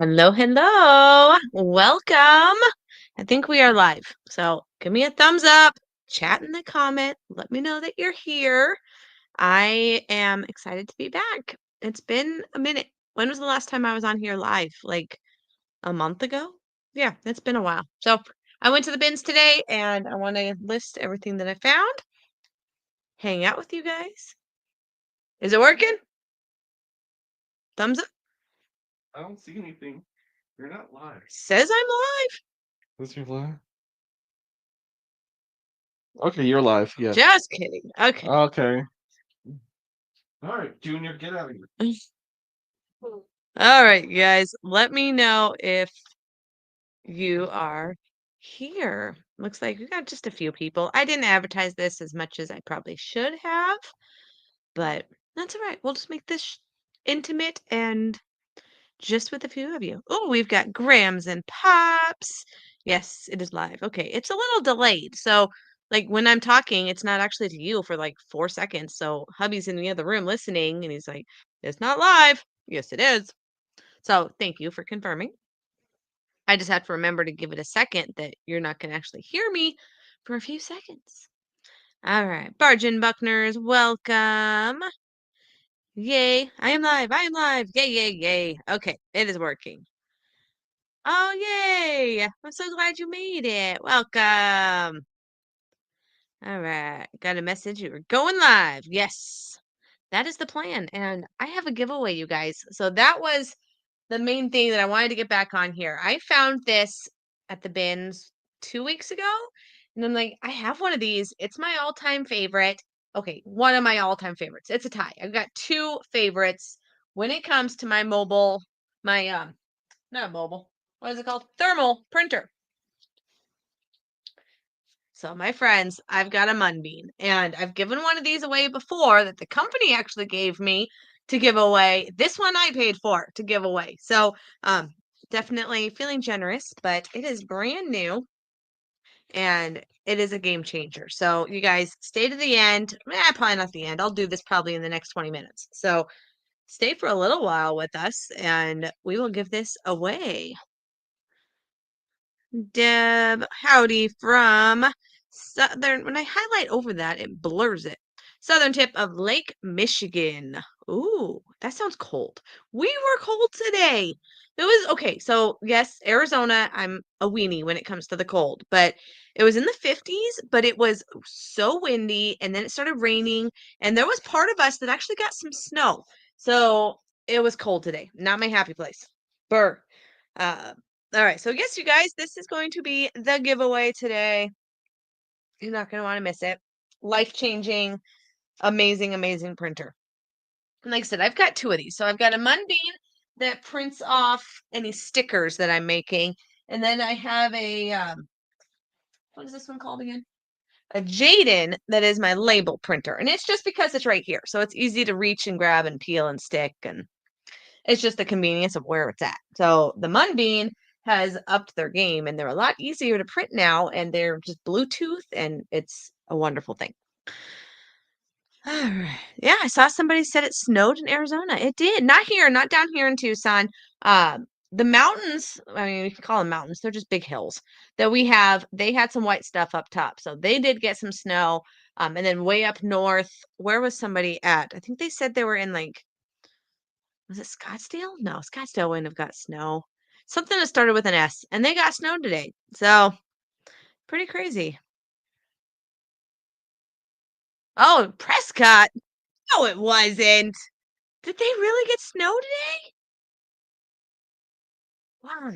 Hello, hello. Welcome. I think we are live. So give me a thumbs up, chat in the comment. Let me know that you're here. I am excited to be back. It's been a minute. When was the last time I was on here live? Like a month ago? Yeah, it's been a while. So I went to the bins today and I want to list everything that I found. Hang out with you guys. Is it working? Thumbs up. I don't see anything. You're not live. Says I'm live. Is you live? Okay, you're live. Yes. Just kidding. Okay. Okay. All right, Junior, get out of here. All right, guys, let me know if you are here. Looks like we got just a few people. I didn't advertise this as much as I probably should have, but that's all right. We'll just make this intimate and just with a few of you. Oh, we've got Grams and Pops. Yes, it is live. Okay, it's a little delayed. So, like when I'm talking, it's not actually to you for like 4 seconds. So, hubby's in the other room listening and he's like, it's not live. Yes, it is. So, thank you for confirming. I just have to remember to give it a second that you're not going to actually hear me for a few seconds. All right, Bargain Buckners, welcome. Yay, I am live. I am live. Yay, yay, yay. Okay, it is working. Oh, yay. I'm so glad you made it. Welcome. All right, got a message. You're going live. Yes, that is the plan. And I have a giveaway, you guys. So that was the main thing that I wanted to get back on here. I found this at the bins 2 weeks ago, and I'm like, I have one of these. It's my all-time favorite. Okay, one of my all-time favorites. It's a tie. I've got two favorites when it comes to my mobile, my not mobile. What is it called? Thermal printer. So my friends, I've got a Munbean, and I've given one of these away before that the company actually gave me to give away. This one I paid for to give away. So definitely feeling generous, but it is brand new and it is a game changer. So you guys stay to the end. Probably not the end. I'll do this probably in the next 20 minutes. So stay for a little while with us and we will give this away. Deb, howdy from Southern. When I highlight over that, it blurs it. Southern tip of Lake Michigan. Ooh, that sounds cold. We were cold today. It was okay. So, yes, Arizona, I'm a weenie when it comes to the cold, but it was in the 50s, but it was so windy and then it started raining and there was part of us that actually got some snow. So, it was cold today. Not my happy place. Burr. Uh, all right, so yes, you guys, this is going to be the giveaway today. You're not going to want to miss it. Life-changing, amazing, amazing printer. And like I said, I've got two of these. So I've got a Munbean that prints off any stickers that I'm making. And then I have a, what is this one called again? A Jaden that is my label printer. And it's just because it's right here. So it's easy to reach and grab and peel and stick. And it's just the convenience of where it's at. So the Munbean has upped their game and they're a lot easier to print now and they're just Bluetooth and it's a wonderful thing. All right. Yeah, I saw somebody said it snowed in Arizona. It did. Not here, not down here in Tucson. The mountains, I mean, we can call them mountains. They're just big hills that we have. They had some white stuff up top. So they did get some snow. And then way up north, where was somebody at? I think they said they were in like, was it Scottsdale? No, Scottsdale wouldn't have got snow. Something that started with an S, and they got snow today. So pretty crazy. Oh, Prescott. No, it wasn't. Did they really get snow today? Wow.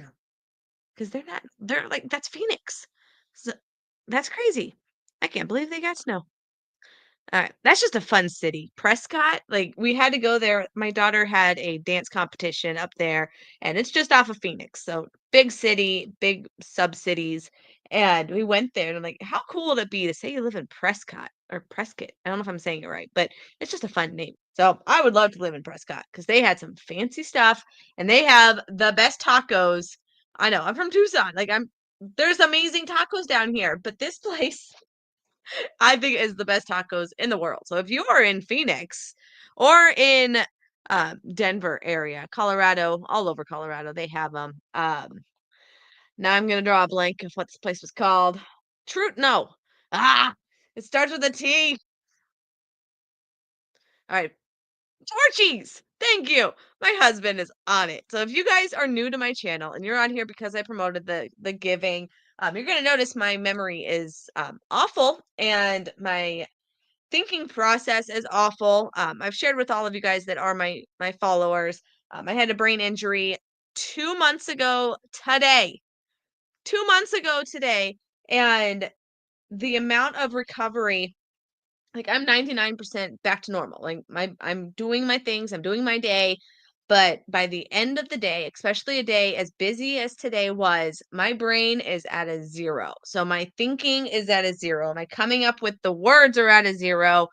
Because they're like, that's Phoenix. So, that's crazy. I can't believe they got snow. All right, that's just a fun city. Prescott, like we had to go there. My daughter had a dance competition up there, and it's just off of Phoenix. So big city, big sub cities. And we went there, and I'm like, how cool would it be to say you live in Prescott or Prescott? I don't know if I'm saying it right, but it's just a fun name. So I would love to live in Prescott because they had some fancy stuff and they have the best tacos. I know I'm from Tucson. There's amazing tacos down here, but this place I think is the best tacos in the world. So if you are in Phoenix or in Denver area, Colorado, all over Colorado, they have them. Now I'm gonna draw a blank of what this place was called. No. Ah, it starts with a T. All right, Torchies. Thank you. My husband is on it. So if you guys are new to my channel and you're on here because I promoted the giving, you're gonna notice my memory is awful and my thinking process is awful. I've shared with all of you guys that are my followers. I had a brain injury 2 months ago today. 2 months ago today, and the amount of recovery, like I'm 99% back to normal. Like I'm doing my things, I'm doing my day, but by the end of the day, especially a day as busy as today was, my brain is at a zero. So my thinking is at a zero. My coming up with the words are at a zero.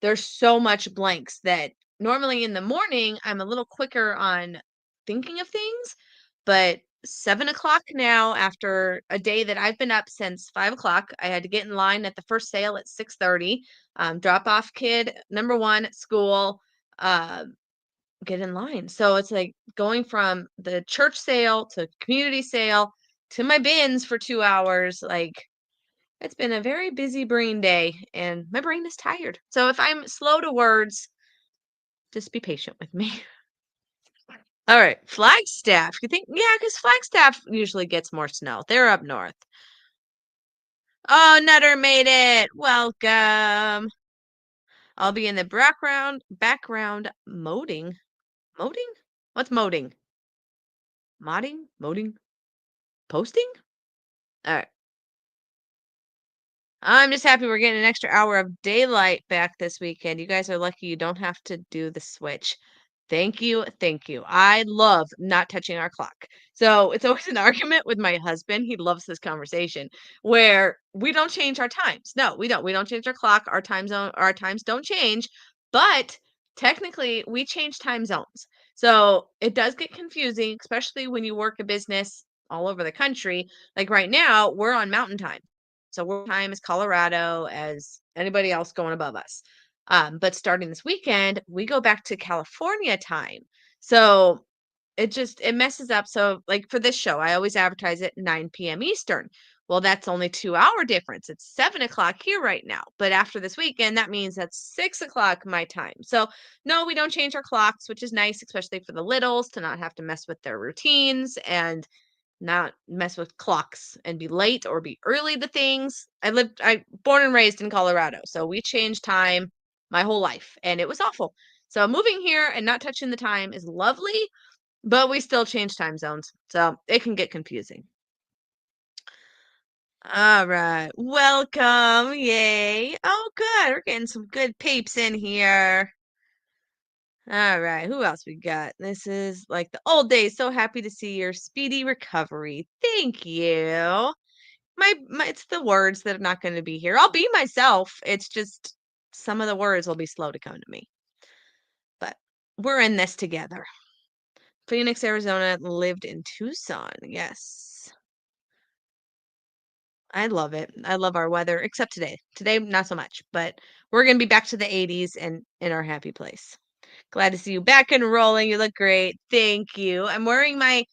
There's so much blanks that normally in the morning I'm a little quicker on thinking of things, but 7 o'clock now, after a day that I've been up since 5 o'clock, I had to get in line at the first sale at 6:30. Drop off kid number one at school, uh, get in line. So it's like going from the church sale to community sale to my bins for 2 hours. Like it's been a very busy brain day and my brain is tired. So if I'm slow to words, just be patient with me. All right, Flagstaff. You think, yeah, because Flagstaff usually gets more snow. They're up north. Oh, Nutter made it. Welcome. I'll be in the background moding. Moding? What's moding? Modding? Moding? Posting? All right. I'm just happy we're getting an extra hour of daylight back this weekend. You guys are lucky you don't have to do the switch. Thank you. Thank you. I love not touching our clock. So it's always an argument with my husband. He loves this conversation where we don't change our times. No, we don't. We don't change our clock. Our times don't change, but technically we change time zones. So it does get confusing, especially when you work a business all over the country. Like right now, we're on mountain time. So we're time as Colorado as anybody else going above us. But starting this weekend, we go back to California time. So it messes up. So like for this show, I always advertise at 9 p.m. Eastern. Well, that's only 2 hour difference. It's 7 o'clock here right now. But after this weekend, that means that's 6 o'clock my time. So no, we don't change our clocks, which is nice, especially for the littles to not have to mess with their routines and not mess with clocks and be late or be early to things. I born and raised in Colorado, so we changed time my whole life and it was awful. So moving here and not touching the time is lovely, but we still change time zones. So it can get confusing. All right. Welcome. Yay. Oh, good. We're getting some good peeps in here. All right. Who else we got? This is like the old days. So happy to see your speedy recovery. Thank you. My it's the words that are not going to be here. I'll be myself. It's just some of the words will be slow to come to me. But we're in this together. Phoenix, Arizona, lived in Tucson. Yes. I love it. I love our weather, except today. Today, not so much, but we're going to be back to the 80s and in our happy place. Glad to see you back and rolling. You look great. Thank you. I'm wearing my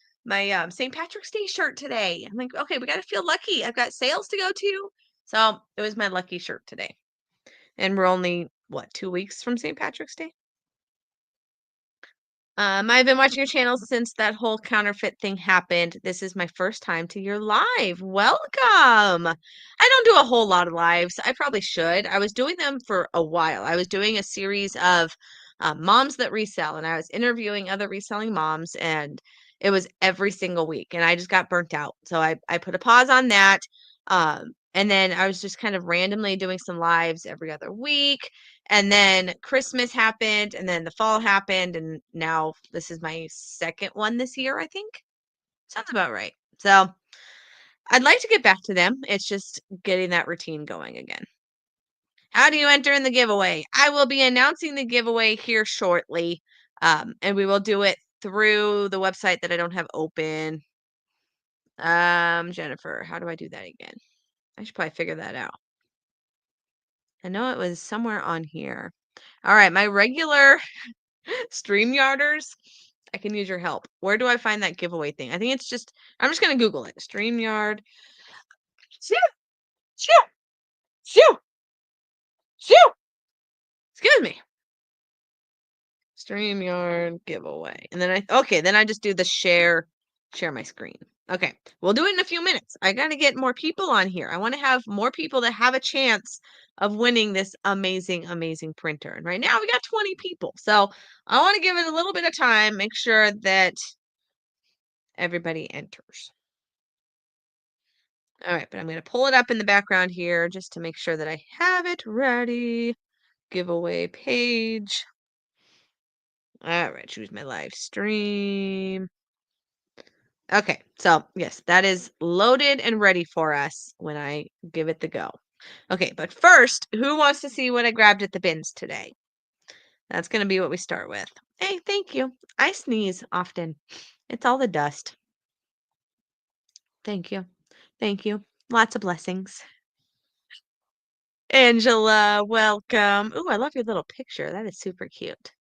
St. Patrick's Day shirt today. I'm like, okay, we got to feel lucky. I've got sales to go to. So it was my lucky shirt today. And we're only, what, 2 weeks from St. Patrick's Day? I've been watching your channel since that whole counterfeit thing happened. This is my first time to your live. Welcome. I don't do a whole lot of lives. I probably should. I was doing them for a while. I was doing a series of moms that resell, and I was interviewing other reselling moms, and it was every single week, and I just got burnt out. So I put a pause on that. And then I was just kind of randomly doing some lives every other week. And then Christmas happened, and then the fall happened, and now this is my second one this year, I think. Sounds about right. So I'd like to get back to them. It's just getting that routine going again. How do you enter in the giveaway? I will be announcing the giveaway here shortly, and we will do it through the website that I don't have open. Jennifer, how do I do that again? I should probably figure that out. I know it was somewhere on here. All right, my regular StreamYarders, I can use your help. Where do I find that giveaway thing? I think it's just, I'm just going to Google it. StreamYard. Shoo, shoo, shoo, shoo. Excuse me. StreamYard giveaway. And then then I just do the share my screen. Okay, we'll do it in a few minutes. I got to get more people on here. I want to have more people that have a chance of winning this amazing, amazing printer. And right now we got 20 people. So I want to give it a little bit of time, make sure that everybody enters. All right, but I'm going to pull it up in the background here just to make sure that I have it ready. Giveaway page. All right, choose my live stream. Okay, so yes, that is loaded and ready for us when I give it the go. Okay, but first, who wants to see what I grabbed at the bins today? That's going to be what we start with. Hey, thank you. I sneeze often. It's all the dust. Thank you. Thank you. Lots of blessings. Angela, welcome. Ooh, I love your little picture. That is super cute.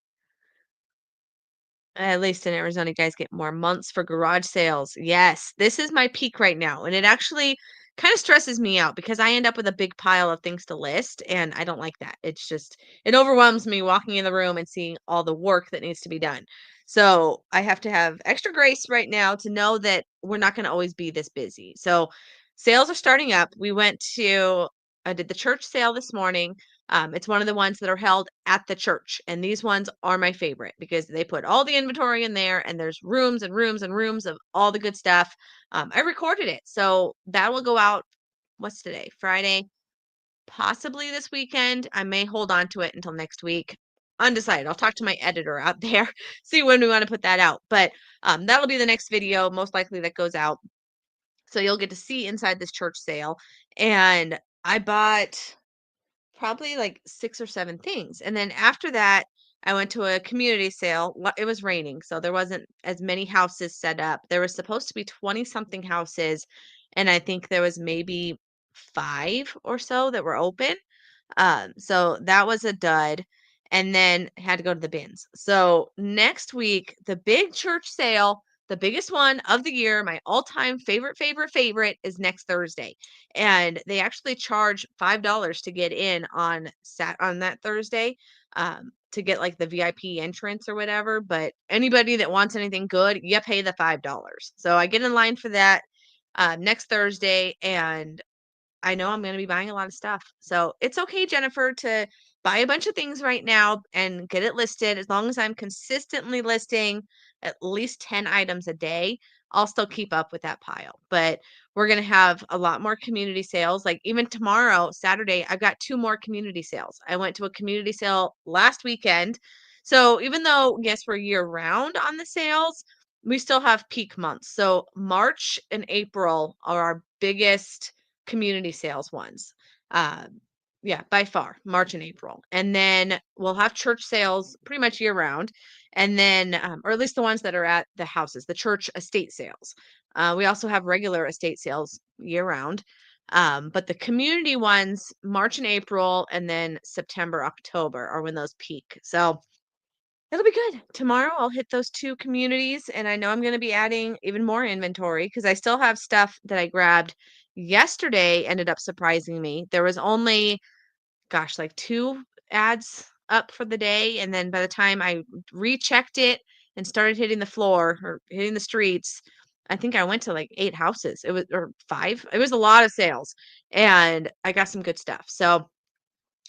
At least in Arizona, you guys get more months for garage sales. Yes, this is my peak right now. And it actually kind of stresses me out because I end up with a big pile of things to list. And I don't like that. It's just, it overwhelms me walking in the room and seeing all the work that needs to be done. So I have to have extra grace right now to know that we're not going to always be this busy. So sales are starting up. I did the church sale this morning. It's one of the ones that are held at the church. And these ones are my favorite because they put all the inventory in there and there's rooms and rooms and rooms of all the good stuff. I recorded it. So that will go out. What's today? Friday, possibly this weekend. I may hold on to it until next week. Undecided. I'll talk to my editor out there, see when we want to put that out. But that'll be the next video, most likely that goes out. So you'll get to see inside this church sale. And I bought probably like 6 or 7 things. And then after that, I went to a community sale. It was raining, so there wasn't as many houses set up. There was supposed to be 20 something houses, and I think there was maybe 5 or so that were open. So that was a dud. And then had to go to the bins. So next week, the big church sale, the biggest one of the year, my all-time favorite is next Thursday. And they actually charge $5 to get in on that Thursday. To get like the VIP entrance or whatever. But anybody that wants anything good, you pay the $5. So I get in line for that next Thursday, and I know I'm going to be buying a lot of stuff. So it's okay, Jennifer, to buy a bunch of things right now and get it listed. As long as I'm consistently listing at least 10 items a day, I'll still keep up with that pile. But we're going to have a lot more community sales. Like even tomorrow, Saturday, I've got 2 more community sales. I went to a community sale last weekend. So even though, yes, we're year round on the sales, we still have peak months. So March and April are our biggest community sales ones. Yeah, by far, March and April. And then we'll have church sales pretty much year round. And then, or at least the ones that are at the houses, the church estate sales. We also have regular estate sales year round. But the community ones, March and April, and then September, October are when those peak. So it'll be good. Tomorrow I'll hit those 2 communities, and I know I'm going to be adding even more inventory because I still have stuff that I grabbed yesterday ended up surprising me. There was only, gosh, like 2 ads up for the day, and then by the time I rechecked it and started hitting the floor or hitting the streets, I think I went to like 8 houses. It was or 5. It was a lot of sales, and I got some good stuff. So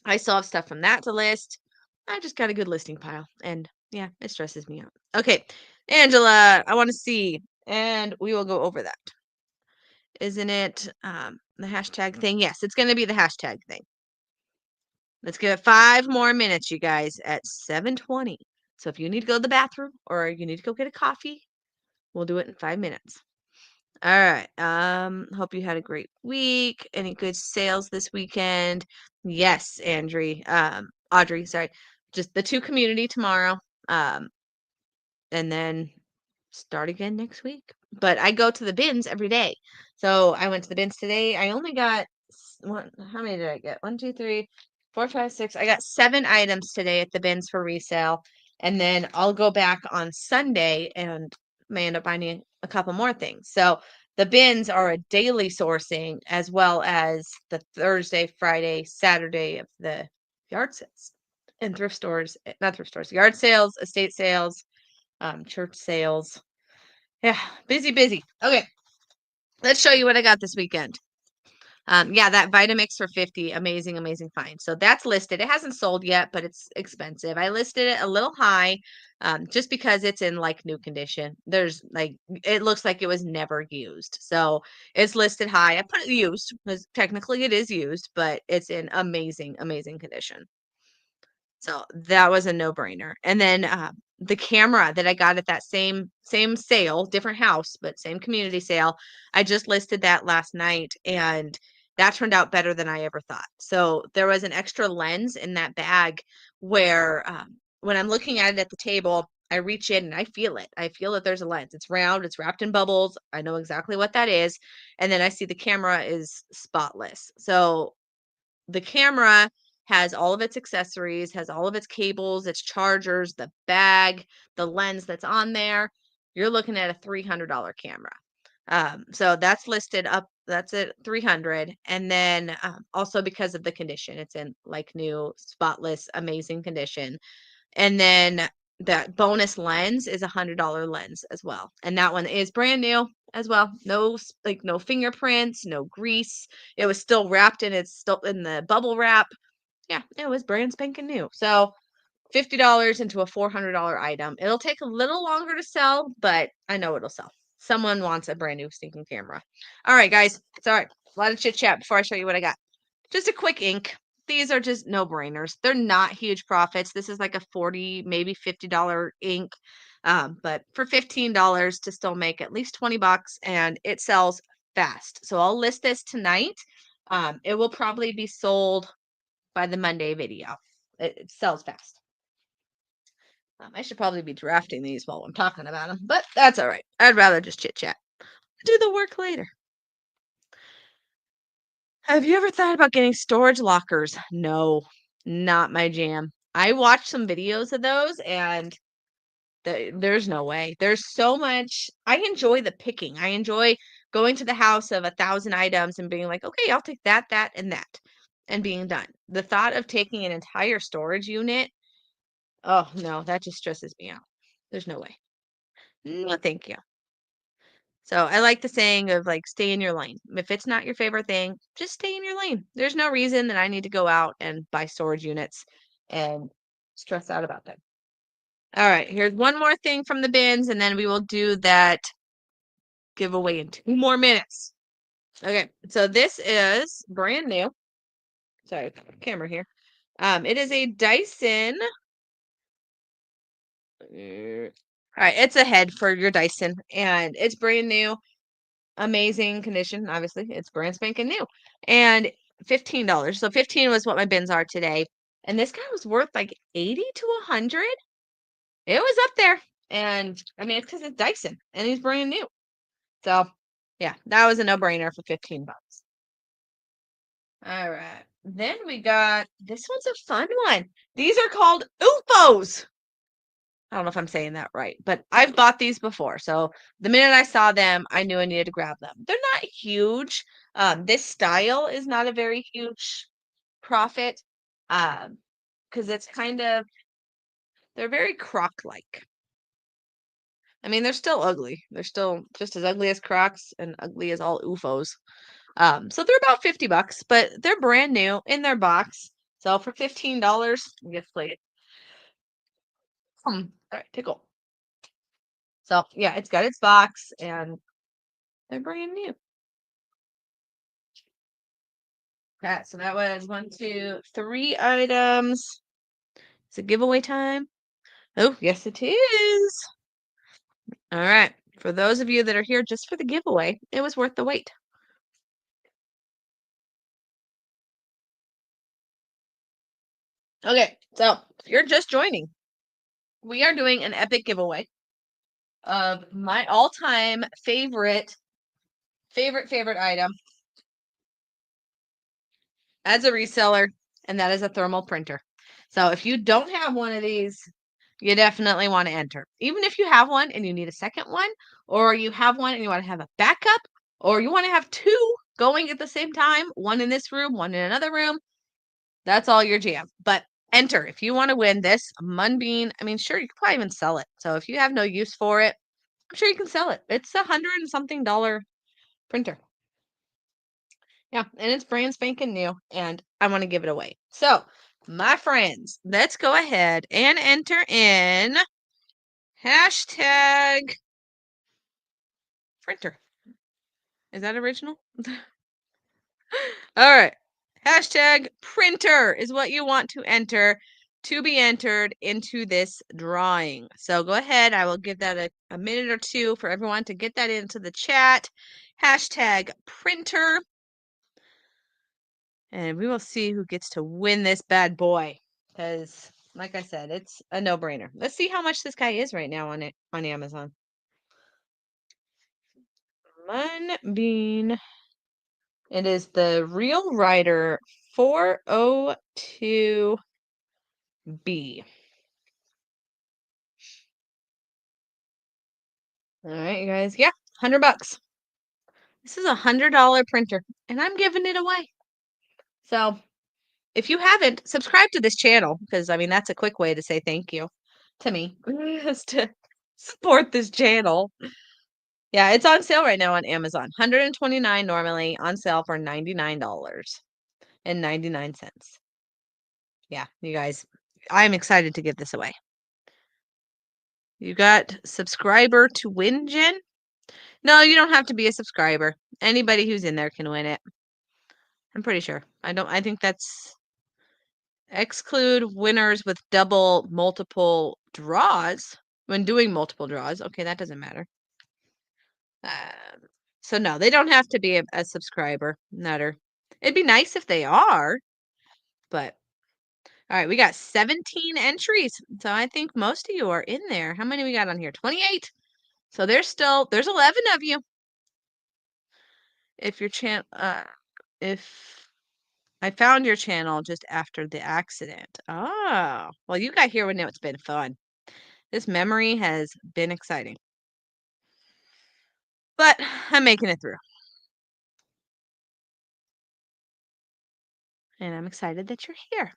I still have stuff from that to list. I just got a good listing pile, and yeah, it stresses me out. Okay, Angela, I want to see, and we will go over that. Isn't it the hashtag thing? Yes, it's going to be the hashtag thing. Let's give it 5 more minutes, you guys, at 7:20. So if you need to go to the bathroom or you need to go get a coffee, we'll do it in 5 minutes. All right. Hope you had a great week. Any good sales this weekend? Yes, Audrey, sorry. Just the 2 community tomorrow. And then start again next week. But I go to the bins every day. So I went to the bins today. I only got how many did I get? 1, 2, 3, 4, 5, 6. I got 7 items today at the bins for resale. And then I'll go back on Sunday and may end up finding a couple more things. So the bins are a daily sourcing as well as the Thursday, Friday, Saturday of the yard sales and thrift stores, not thrift stores, yard sales, estate sales, church sales. Yeah, busy. Okay, let's show you what I got this weekend. Yeah, that Vitamix for 50, amazing find. So that's listed. It hasn't sold yet, but it's expensive. I listed it a little high, just because it's in like new condition. There's like, it looks like it was never used. So it's listed high. I put it used because technically it is used, but it's in amazing condition. So that was a no-brainer. And then the camera that I got at that same sale, different house, but same community sale. I just listed that last night and that turned out better than I ever thought. So there was an extra lens in that bag where when I'm looking at it at the table, I reach in and I feel it. I feel that there's a lens. It's round, it's wrapped in bubbles. I know exactly what that is. And then I see the camera is spotless. So the camera has all of its accessories, has all of its cables, its chargers, the bag, the lens that's on there. You're looking at a $300 camera. So that's listed up. That's at 300. And then also because of the condition, it's in like new, spotless, amazing condition. And then that bonus lens is $100 lens as well. And that one is brand new as well. No, like no fingerprints, no grease. It was still wrapped in, it's still in the bubble wrap. Yeah, it was brand spanking new. So $50 into a $400 item. It'll take a little longer to sell, but I know it'll sell. Someone wants a brand new stinking camera. All right, guys. Sorry, a lot of chit chat before I show you what I got. Just a quick ink. These are just no-brainers. They're not huge profits. This is like a $40, maybe $50 ink. But for $15 to still make at least 20 bucks and it sells fast. So I'll list this tonight. It will probably be sold by the Monday video. It sells fast. I should probably be drafting these while I'm talking about them, but that's all right. I'd rather just chit chat. Do the work later. Have you ever thought about getting storage lockers? No, not my jam. I watched some videos of those and there's no way. There's so much. I enjoy the picking. I enjoy going to the house of 1,000 items and being like, okay, I'll take that, and that, and being done. The thought of taking an entire storage unit, oh no, that just stresses me out. There's no way. No, thank you. So I like the saying of like, stay in your lane. If it's not your favorite thing, just stay in your lane. There's no reason that I need to go out and buy storage units and stress out about them. All right, here's one more thing from the bins, and then we will do that giveaway in 2 more minutes. Okay, so this is brand new. Sorry, camera here. It is a Dyson. All right, it's a head for your Dyson, and it's brand new. Amazing condition. Obviously, it's brand spanking new. And $15. So 15 was what my bins are today. And this guy was worth like 80 to 100. It was up there. And I mean, it's because it's Dyson and he's brand new. So yeah, that was a no-brainer for 15 bucks. All right. Then we got, this one's a fun one. These are called UFOs. I don't know if I'm saying that right, but I've bought these before. So the minute I saw them, I knew I needed to grab them. They're not huge. This style is not a very huge profit, because it's kind of, they're very croc-like. I mean, they're still ugly. They're still just as ugly as Crocs and ugly as all UFOs. So they're about 50 bucks, but they're brand new in their box. So for $15, get played. All right, tickle. So yeah, it's got its box and they're brand new. Okay, so that was 1, 2, 3 items. It's a giveaway time. Oh, yes, it is. All right. For those of you that are here just for the giveaway, it was worth the wait. Okay, so if you're just joining, we are doing an epic giveaway of my all-time favorite item as a reseller, and that is a thermal printer. So if you don't have one of these, you definitely want to enter. Even if you have one and you need a second one, or you have one and you want to have a backup, or you want to have two going at the same time, one in this room, one in another room, that's all your jam. But enter if you want to win this Munbean. I mean, sure, you could probably even sell it. So if you have no use for it, I'm sure you can sell it. It's $100 and something printer. Yeah, and it's brand spanking new, and I want to give it away. So, my friends, let's go ahead and enter in hashtag printer. Is that original? All right. Hashtag printer is what you want to enter to be entered into this drawing. So go ahead. I will give that a minute or two for everyone to get that into the chat. Hashtag printer. And we will see who gets to win this bad boy. Because, like I said, it's a no-brainer. Let's see how much this guy is right now on Amazon. Munbean. It is the Real Rider 402B. All right, you guys. Yeah, $100. This is $100 printer, and I'm giving it away. So if you haven't, subscribe to this channel, because I mean that's a quick way to say thank you to me, is to support this channel. Yeah, it's on sale right now on Amazon. $129 normally, on sale for $99.99. Yeah, you guys, I'm excited to give this away. You got subscriber to win, Jen? No, you don't have to be a subscriber. Anybody who's in there can win it. I'm pretty sure. I think that's exclude winners with multiple draws when doing multiple draws. Okay, that doesn't matter. So no, they don't have to be a subscriber. Nutter. It'd be nice if they are, but all right, we got 17 entries. So I think most of you are in there. How many we got on here? 28. So there's 11 of you. If your if I found your channel just after the accident. Oh, well, you got here when it's been fun. This memory has been exciting. But I'm making it through. And I'm excited that you're here.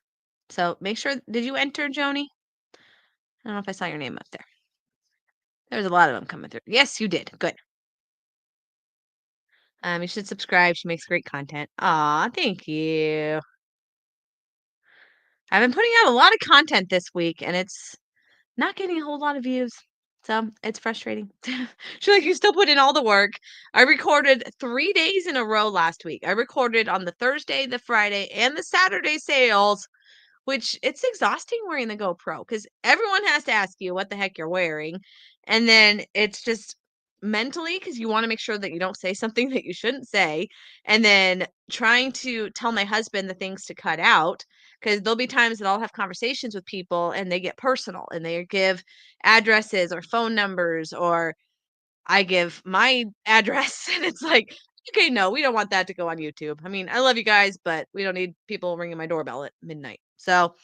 So make sure, did you enter, Joni? I don't know if I saw your name up there. There's a lot of them coming through. Yes, you did. Good. You should subscribe. She makes great content. Aw, thank you. I've been putting out a lot of content this week, and it's not getting a whole lot of views. So it's frustrating. She's like, you still put in all the work. I recorded 3 days in a row last week. I recorded on the Thursday, the Friday, and the Saturday sales, which it's exhausting wearing the GoPro because everyone has to ask you what the heck you're wearing. And then it's just mentally because you want to make sure that you don't say something that you shouldn't say. And then trying to tell my husband the things to cut out because there'll be times that I'll have conversations with people and they get personal and they give addresses or phone numbers, or I give my address and it's like, okay, no, we don't want that to go on YouTube. I mean, I love you guys, but we don't need people ringing my doorbell at midnight. So,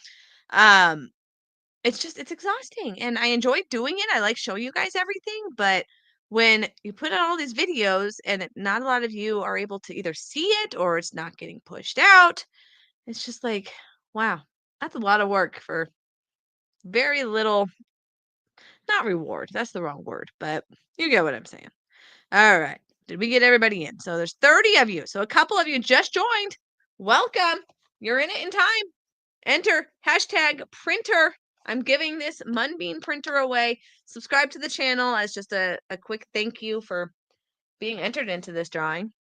it's exhausting and I enjoy doing it. I like showing you guys everything, but when you put out all these videos and not a lot of you are able to either see it or it's not getting pushed out, it's just like, wow, that's a lot of work for very little, not reward. That's the wrong word, but you get what I'm saying. All right. Did we get everybody in? So there's 30 of you. So a couple of you just joined. Welcome. You're in it in time. Enter hashtag printer. I'm giving this Munbean printer away. Subscribe to the channel as just a quick thank you for being entered into this drawing.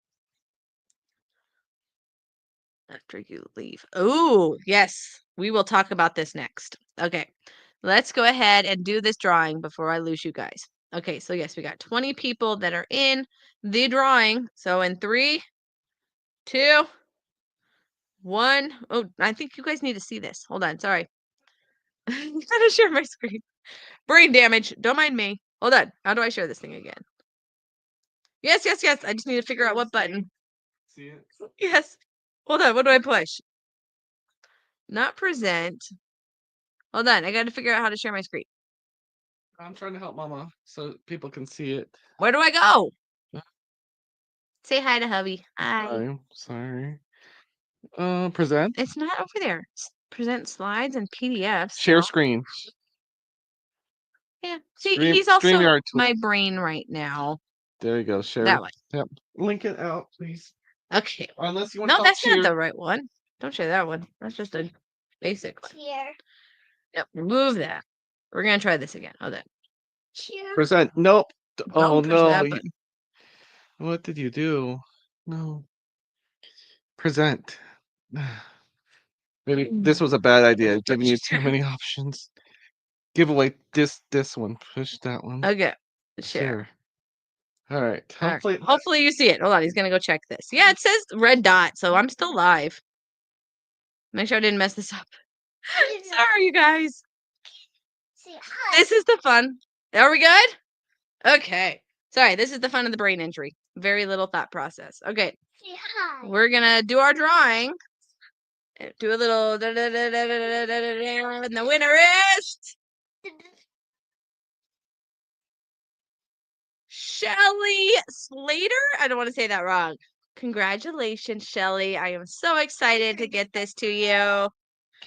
After you leave. Oh, yes. We will talk about this next. Okay. Let's go ahead and do this drawing before I lose you guys. Okay, so yes, we got 20 people that are in the drawing. So in 3, 2, 1. Oh, I think you guys need to see this. Hold on. Sorry. I'm trying to share my screen. Brain damage. Don't mind me. Hold on. How do I share this thing again? Yes, yes, yes. I just need to figure out what button. See it? Yes. Hold on. What do I push? Not present. Hold on. I got to figure out how to share my screen. I'm trying to help Mama so people can see it. Where do I go? Say hi to hubby. Hi. I'm sorry. Present. It's not over there. Present slides and PDFs. Share No. screen. Yeah. See, he's also StreamYard my tools. brain right now. There you go. Share. That one. Yep. Link it out, please. Okay. Or unless you want to No, call that's not cheer. the right one. Don't share that one. That's just a basic one. Cheer. Yep. Remove that. We're gonna try this again. Oh, that. Cheer. Present. Nope. Oh Don't push no. that button. What did you do? No. Present. Maybe this was a bad idea, giving you too many options. Give away this one. Push that one. Okay. Share. Share. All right. All right. Hopefully. Hopefully you see it. Hold on. He's gonna go check this. Yeah, it says red dot, so I'm still live. Make sure I didn't mess this up. Sorry, you guys. Say hi. This is the fun. Are we good? Okay. Sorry, this is the fun of the brain injury. Very little thought process. Okay. Say hi. We're gonna do our drawing. Do a little and the winner is Shelly Slater. I don't want to say that wrong. Congratulations, Shelly. I am so excited to get this to you. Can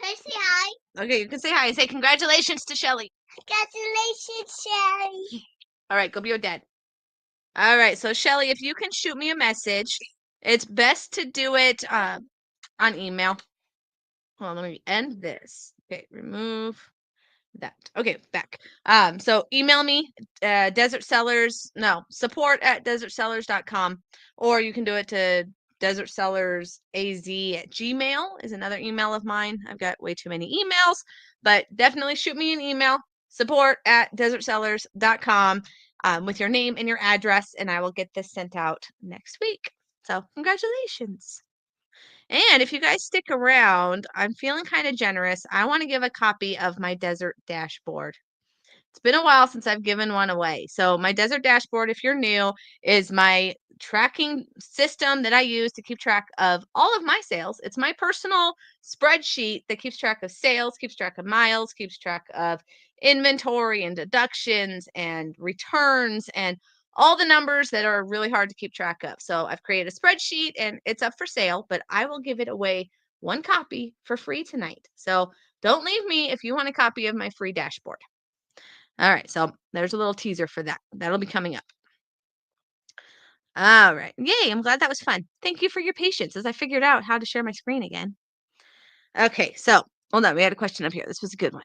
I say hi? Okay, you can say hi and say congratulations to Shelly. Congratulations, Sherry. All right, go be your dad. All right, so Shelly, if you can shoot me a message, it's best to do it on email. Hold on, let me end this. Okay, remove that. Okay, back. So email me, support@desertsellers.com, or you can do it to desertsellersaz@gmail is another email of mine. I've got way too many emails, but definitely shoot me an email, support@desertsellers.com, with your name and your address, and I will get this sent out next week. So congratulations. And if you guys stick around, I'm feeling kind of generous. I want to give a copy of my desert dashboard. It's been a while since I've given one away. So my desert dashboard, if you're new, is my tracking system that I use to keep track of all of my sales. It's my personal spreadsheet that keeps track of sales, keeps track of miles, keeps track of inventory and deductions and returns and all the numbers that are really hard to keep track of. So I've created a spreadsheet and it's up for sale, but I will give it away one copy for free tonight. So don't leave me if you want a copy of my free dashboard. All right, so there's a little teaser for that. That'll be coming up. All right. Yay, I'm glad that was fun. Thank you for your patience as I figured out how to share my screen again. Okay, so hold on. We had a question up here. This was a good one.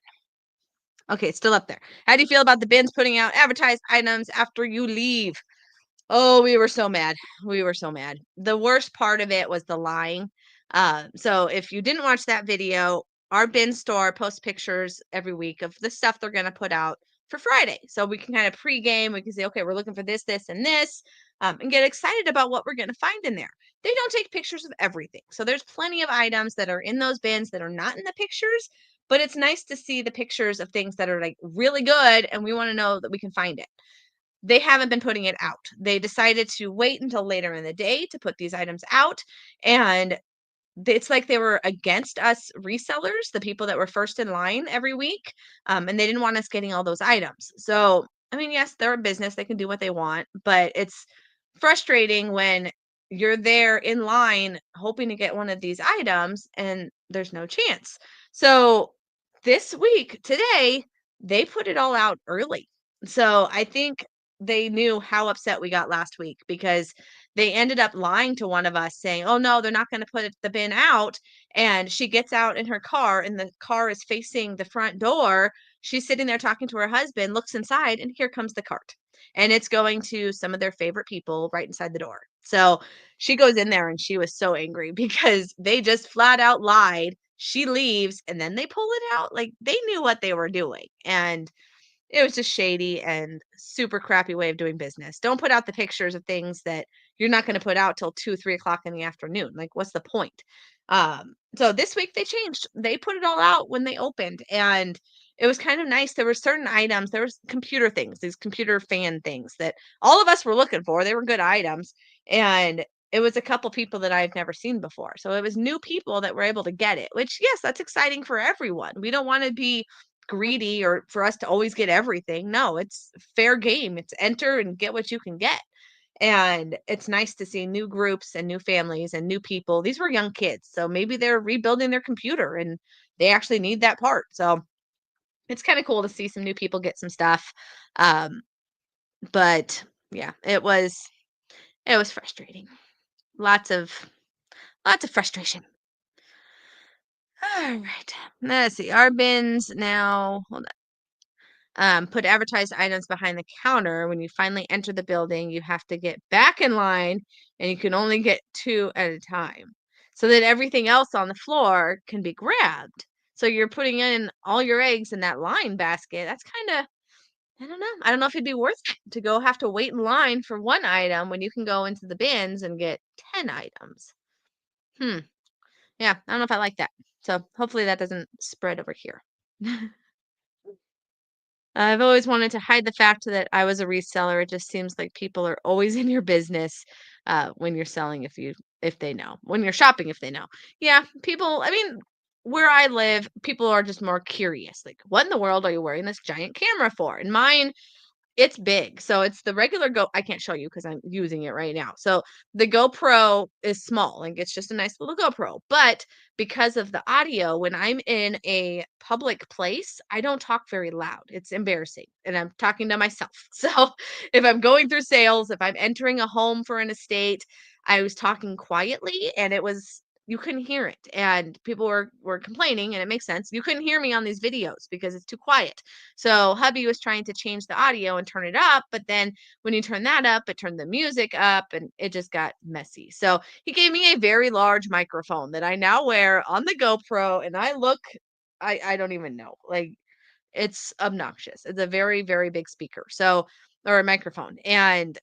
Okay, it's still up there. How do you feel about the bins putting out advertised items after you leave? Oh, we were so mad. We were so mad. The worst part of it was the lying. So if you didn't watch that video, our bin store posts pictures every week of the stuff they're going to put out for Friday. So we can kind of pregame. We can say, okay, we're looking for this, this, and this, and get excited about what we're going to find in there. They don't take pictures of everything. So there's plenty of items that are in those bins that are not in the pictures, but it's nice to see the pictures of things that are like really good, and we want to know that we can find it. They haven't been putting it out. They decided to wait until later in the day to put these items out, and it's like they were against us resellers, the people that were first in line every week, and they didn't want us getting all those items. So, I mean, yes, they're a business, they can do what they want, but it's frustrating when you're there in line hoping to get one of these items and there's no chance. So, this week, today, they put it all out early. So, I think they knew how upset we got last week because they ended up lying to one of us saying, "Oh no, they're not going to put the bin out." And she gets out in her car and the car is facing the front door. She's sitting there talking to her husband, looks inside, and here comes the cart. And it's going to some of their favorite people right inside the door. So she goes in there and she was so angry because they just flat out lied. She leaves and then they pull it out. Like they knew what they were doing. And it was just shady and super crappy way of doing business. Don't put out the pictures of things that you're not going to put out till 2, 3 o'clock in the afternoon. Like, what's the point? So this week they changed. They put it all out when they opened, and it was kind of nice. There were certain items. There was computer things, these computer fan things that all of us were looking for. They were good items, and it was a couple people that I've never seen before. So it was new people that were able to get it. Which, yes, that's exciting for everyone. We don't want to be greedy or for us to always get everything. No, it's fair game. It's enter and get what you can get. And it's nice to see new groups and new families and new people. These were young kids, so maybe they're rebuilding their computer and they actually need that part. So it's kind of cool to see some new people get some stuff. Um, but yeah, it was frustrating. Lots of frustration. All right. Let's see. Our bins now. Hold on. Put advertised items behind the counter. When you finally enter the building, you have to get back in line, and you can only get 2 at a time, so that everything else on the floor can be grabbed. So you're putting in all your eggs in that line basket. That's kind of, I don't know. I don't know if it'd be worth it to go have to wait in line for one item when you can go into the bins and get 10 items. Yeah, I don't know if I like that. So hopefully that doesn't spread over here. I've always wanted to hide the fact that I was a reseller. It just seems like people are always in your business when you're selling if they know. When you're shopping if they know. Yeah, people, I mean, where I live, people are just more curious. Like, what in the world are you wearing this giant camera for? And mine, it's big. So it's the regular I can't show you because I'm using it right now. So the GoPro is small, like it's just a nice little GoPro. But because of the audio, when I'm in a public place, I don't talk very loud. It's embarrassing. And I'm talking to myself. So if I'm going through sales, if I'm entering a home for an estate, I was talking quietly and you couldn't hear it. And people were complaining, and it makes sense. You couldn't hear me on these videos because it's too quiet. So hubby was trying to change the audio and turn it up, but then when you turn that up, it turned the music up and it just got messy. So he gave me a very large microphone that I now wear on the GoPro, and I don't even know. Like, it's obnoxious. It's a very, very big speaker. So, or a microphone. And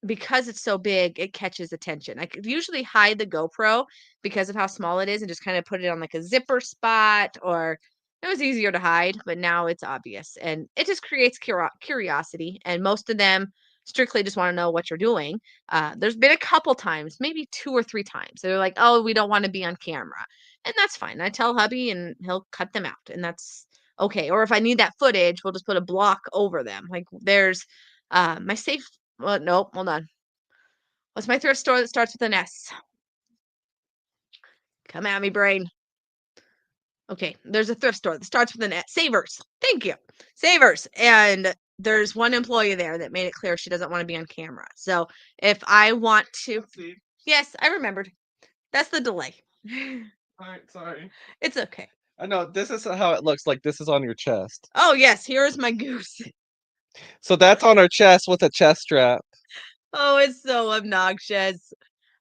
because it's so big, it catches attention. I could usually hide the GoPro because of how small it is and just kind of put it on like a zipper spot, or it was easier to hide, but now it's obvious and it just creates curiosity. And most of them strictly just want to know what you're doing. There's been a couple times, maybe 2 or 3 times. They're like, oh, we don't want to be on camera. And that's fine. I tell hubby and he'll cut them out, and that's okay. Or if I need that footage, we'll just put a block over them. Like there's my safe well, nope, hold on. What's my thrift store that starts with an S? Come at me, brain. Okay, there's a thrift store that starts with an S. Savers. Thank you. Savers. And there's one employee there that made it clear she doesn't want to be on camera. So if I want to. Yes, I remembered. That's the delay. Sorry. It's okay. I know, this is how it looks like. This is on your chest. Oh, yes, here's my goose. So that's on our chest with a chest strap. Oh, it's so obnoxious.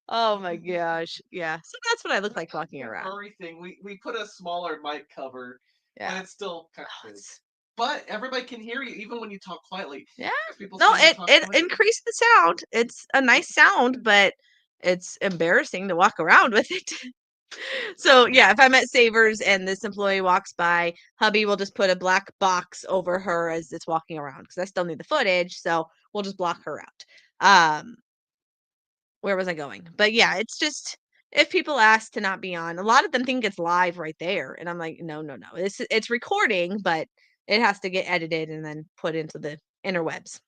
Oh my gosh. Yeah. So that's what I look like walking around. Furry thing. We put a smaller mic cover, Yeah. and it's still kind of big. But everybody can hear you even when you talk quietly. Yeah. People No, say you it talk it quietly. increased the sound. It's a nice sound, but it's embarrassing to walk around with it. So yeah, if I'm at Savers and this employee walks by, hubby will just put a black box over her as it's walking around because I still need the footage. So we'll just block her out. Where was I going? But yeah, it's just if people ask to not be on, a lot of them think it's live right there, and I'm like, no, no, no. It's recording, but it has to get edited and then put into the interwebs.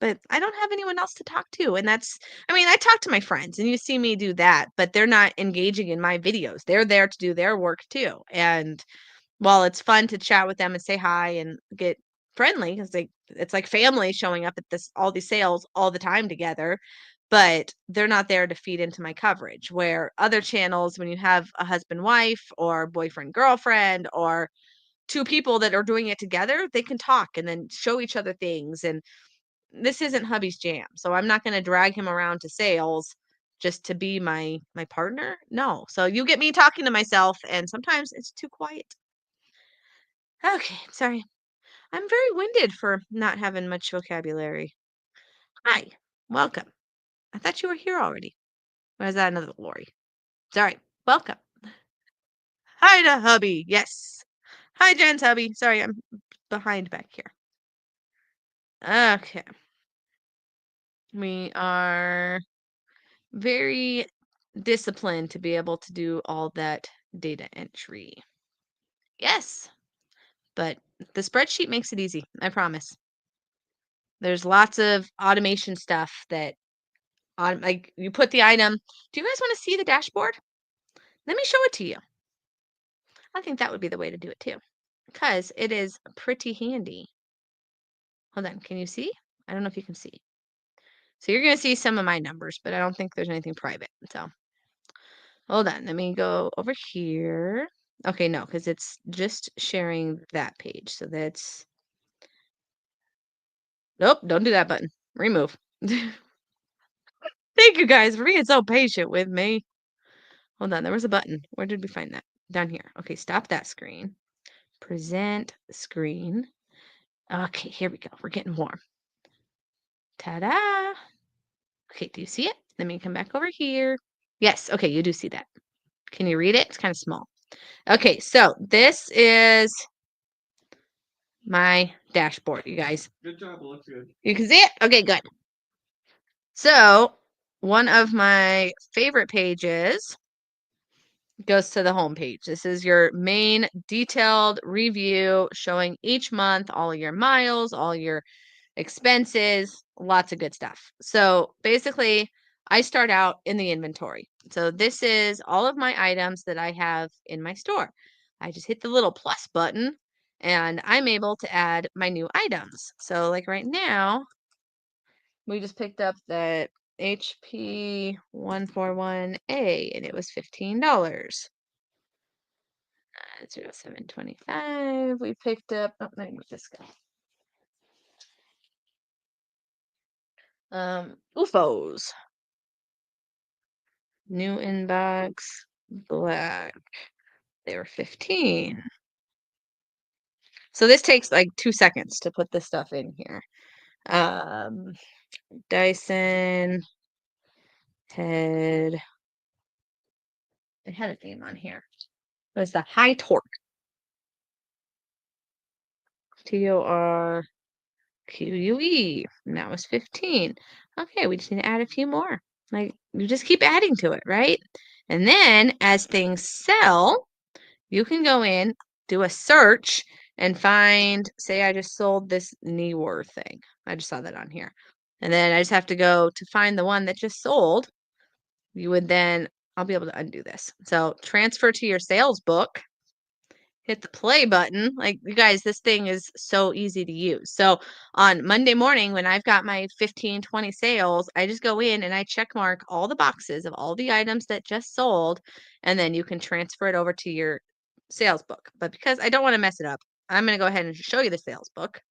But I don't have anyone else to talk to, and I mean, I talk to my friends, and you see me do that, but they're not engaging in my videos. They're there to do their work too, and while it's fun to chat with them and say hi and get friendly, because it's like family showing up at all these sales all the time together, but they're not there to feed into my coverage. Where other channels, when you have a husband wife or boyfriend girlfriend or two people that are doing it together, they can talk and then show each other things. And this isn't hubby's jam, so I'm not going to drag him around to sales just to be my partner. No. So you get me talking to myself, and sometimes it's too quiet. Okay, sorry. I'm very winded for not having much vocabulary. Hi, welcome. I thought you were here already. Or is that another Lori? Sorry, welcome. Hi to hubby. Yes. Hi, Jen's hubby. Sorry, I'm behind back here. Okay. We are very disciplined to be able to do all that data entry. Yes, but the spreadsheet makes it easy, I promise. There's lots of automation stuff that like you put the item. Do you guys want to see the dashboard? Let me show it to you. I think that would be the way to do it too, because it is pretty handy. Hold on, can you see? I don't know if you can see. So you're going to see some of my numbers, but I don't think there's anything private. So hold on, let me go over here. Okay, no, because it's just sharing that page. So that's, nope, don't do that button. Remove. Thank you guys for being so patient with me. Hold on, there was a button. Where did we find that? Down here. Okay, stop that screen. Present screen. Okay, here we go. We're getting warm. Ta-da! Okay, do you see it? Let me come back over here. Yes, okay, you do see that. Can you read it? It's kind of small. Okay, so this is my dashboard, you guys. Good job. It looks good. You can see it? Okay, good. So one of my favorite pages goes to the home page. This is your main detailed review showing each month all your miles, all your expenses, lots of good stuff. So basically, I start out in the inventory. So this is all of my items that I have in my store. I just hit the little plus button and I'm able to add my new items. So like right now, we just picked up that HP 141A and it was $15. 0725. We picked up, oh, let me move this guy. UFOs. New inbox, black. They were 15. So this takes like 2 seconds to put this stuff in here. Dyson head. It had a name on here. It was the high torque. TORQUE. And that was 15. Okay, we just need to add a few more. Like you just keep adding to it, right? And then as things sell, you can go in, do a search, and find, say I just sold this Neewer thing. I just saw that on here. And then I just have to go to find the one that just sold. You would then, I'll be able to undo this. So transfer to your sales book. Hit the play button. Like, you guys, this thing is so easy to use. So on Monday morning, when I've got my 15, 20 sales, I just go in and I check mark all the boxes of all the items that just sold, and then you can transfer it over to your sales book. But because I don't want to mess it up, I'm going to go ahead and show you the sales book.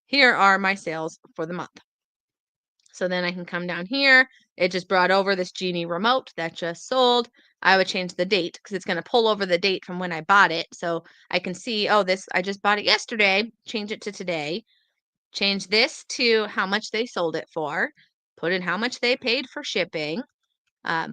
Here are my sales for the month. So then I can come down here. It just brought over this Genie remote that just sold. I would change the date because it's going to pull over the date from when I bought it. So I can see, oh, this, I just bought it yesterday. Change it to today. Change this to how much they sold it for. Put in how much they paid for shipping.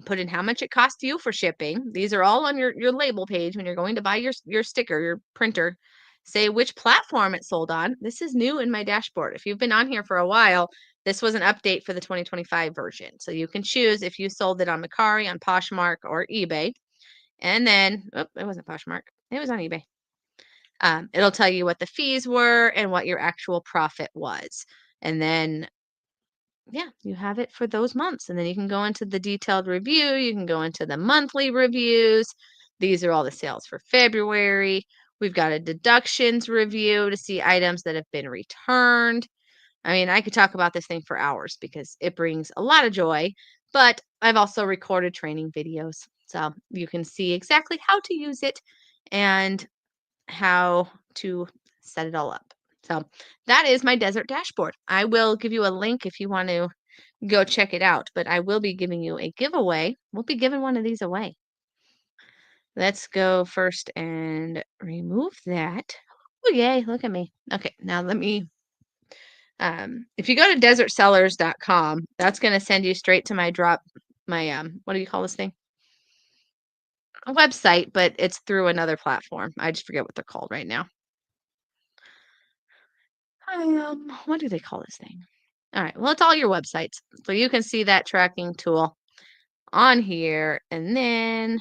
Put in how much it cost you for shipping. These are all on your label page when you're going to buy your sticker, your printer. Say which platform it sold on. This is new in my dashboard. If you've been on here for a while, this was an update for the 2025 version. So you can choose if you sold it on Mercari, on Poshmark, or eBay. And then, oh, it wasn't Poshmark. It was on eBay. It'll tell you what the fees were and what your actual profit was. And then yeah, you have it for those months. And then you can go into the detailed review. You can go into the monthly reviews. These are all the sales for February. We've got a deductions review to see items that have been returned. I mean, I could talk about this thing for hours because it brings a lot of joy, but I've also recorded training videos. So you can see exactly how to use it and how to set it all up. So that is my desert dashboard. I will give you a link if you want to go check it out, but I will be giving you a giveaway. We'll be giving one of these away. Let's go first and remove that. Oh, yay, look at me. Okay, now let me, if you go to desertsellers.com, that's going to send you straight to my what do you call this thing? A website, but it's through another platform. I just forget what they're called right now. What do they call this thing? All right, well, it's all your websites. So you can see that tracking tool on here. And then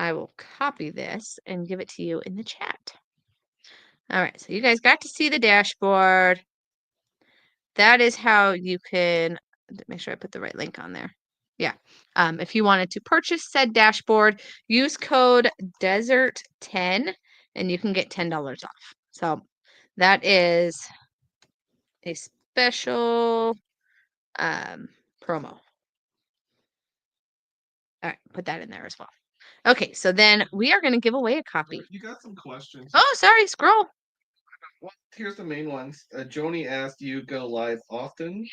I will copy this and give it to you in the chat. All right, so you guys got to see the dashboard. That is how you can make sure I put the right link on there. Yeah. If you wanted to purchase said dashboard, use code DESERT10 and you can get $10 off. So that is a special promo. All right, put that in there as well. Okay, so then we are going to give away a copy. You got some questions. Oh, sorry, scroll. Well, here's the main ones. Joni asked, "Do you go live often?"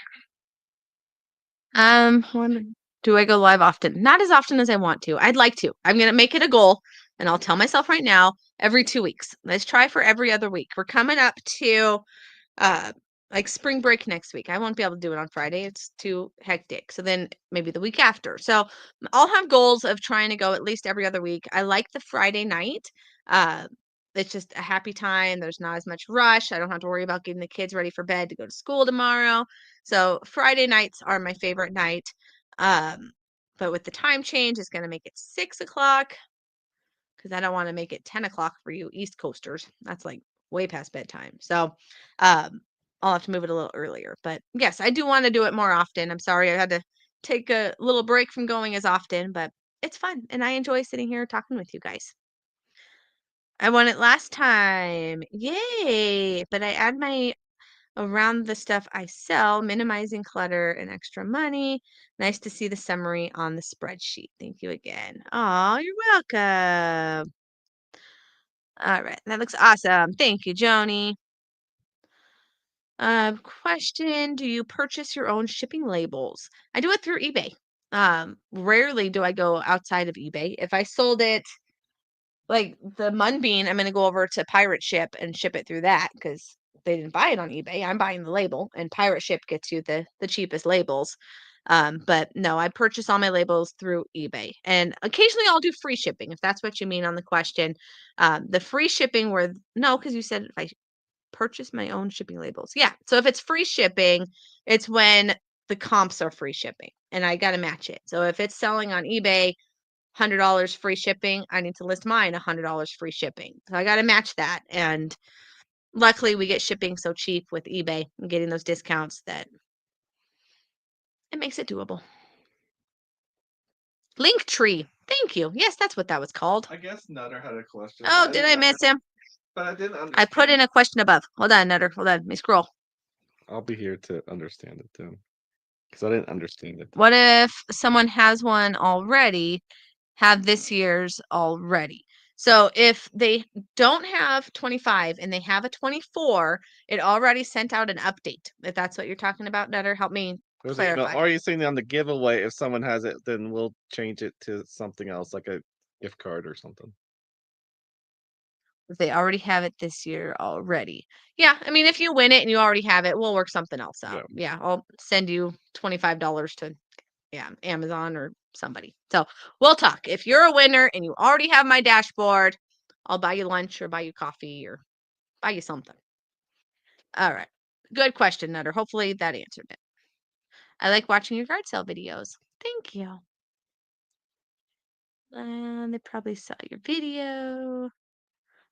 Do I go live often? Not as often as I want to. I'd like to. I'm going to make it a goal, and I'll tell myself right now, every 2 weeks. Let's try for every other week. We're coming up to like spring break next week. I won't be able to do it on Friday. It's too hectic. So then maybe the week after. So I'll have goals of trying to go at least every other week. I like the Friday night. It's just a happy time. There's not as much rush. I don't have to worry about getting the kids ready for bed to go to school tomorrow. So Friday nights are my favorite night. But with the time change, it's going to make it 6 o'clock because I don't want to make it 10 o'clock for you East Coasters. That's like way past bedtime. So I'll have to move it a little earlier. But yes, I do want to do it more often. I'm sorry I had to take a little break from going as often, but it's fun. And I enjoy sitting here talking with you guys. I won it last time. Yay. But I add my around the stuff I sell, minimizing clutter and extra money. Nice to see the summary on the spreadsheet. Thank you again. Oh, you're welcome. All right, that looks awesome. Thank you, Joni. Question, do you purchase your own shipping labels? I do it through eBay. Rarely do I go outside of eBay. If I sold it, like the mung bean, I'm going to go over to Pirate Ship and ship it through that because they didn't buy it on eBay. I'm buying the label, and Pirate Ship gets you the cheapest labels. But no, I purchase all my labels through eBay, and occasionally I'll do free shipping if that's what you mean on the question. The free shipping where no, because you said if I purchase my own shipping labels. Yeah. So if it's free shipping, it's when the comps are free shipping and I got to match it. So if it's selling on eBay, $100 free shipping, I need to list mine $100 free shipping. So I got to match that. And luckily we get shipping so cheap with eBay and getting those discounts that it makes it doable. Linktree. Thank you. Yes, that's what that was called. I guess Nutter had a question. Oh, did I miss him? But I didn't understand. I put in a question above. Hold on, Nutter. Hold on. Let me scroll. I'll be here to understand it too. Because I didn't understand it. What if someone has one already, have this year's already? So if they don't have 25 and they have a 24, it already sent out an update. If that's what you're talking about, Nutter, help me clarify. Or are you saying on the giveaway, if someone has it, then we'll change it to something else, like a gift card or something? If they already have it this year already. Yeah, I mean, if you win it and you already have it, we'll work something else out. Yeah, I'll send you $25 to Amazon or somebody. So we'll talk. If you're a winner and you already have my dashboard, I'll buy you lunch or buy you coffee or buy you something. All right. Good question, Nutter. Hopefully that answered it. I like watching your yard sale videos. Thank you. They probably saw your video.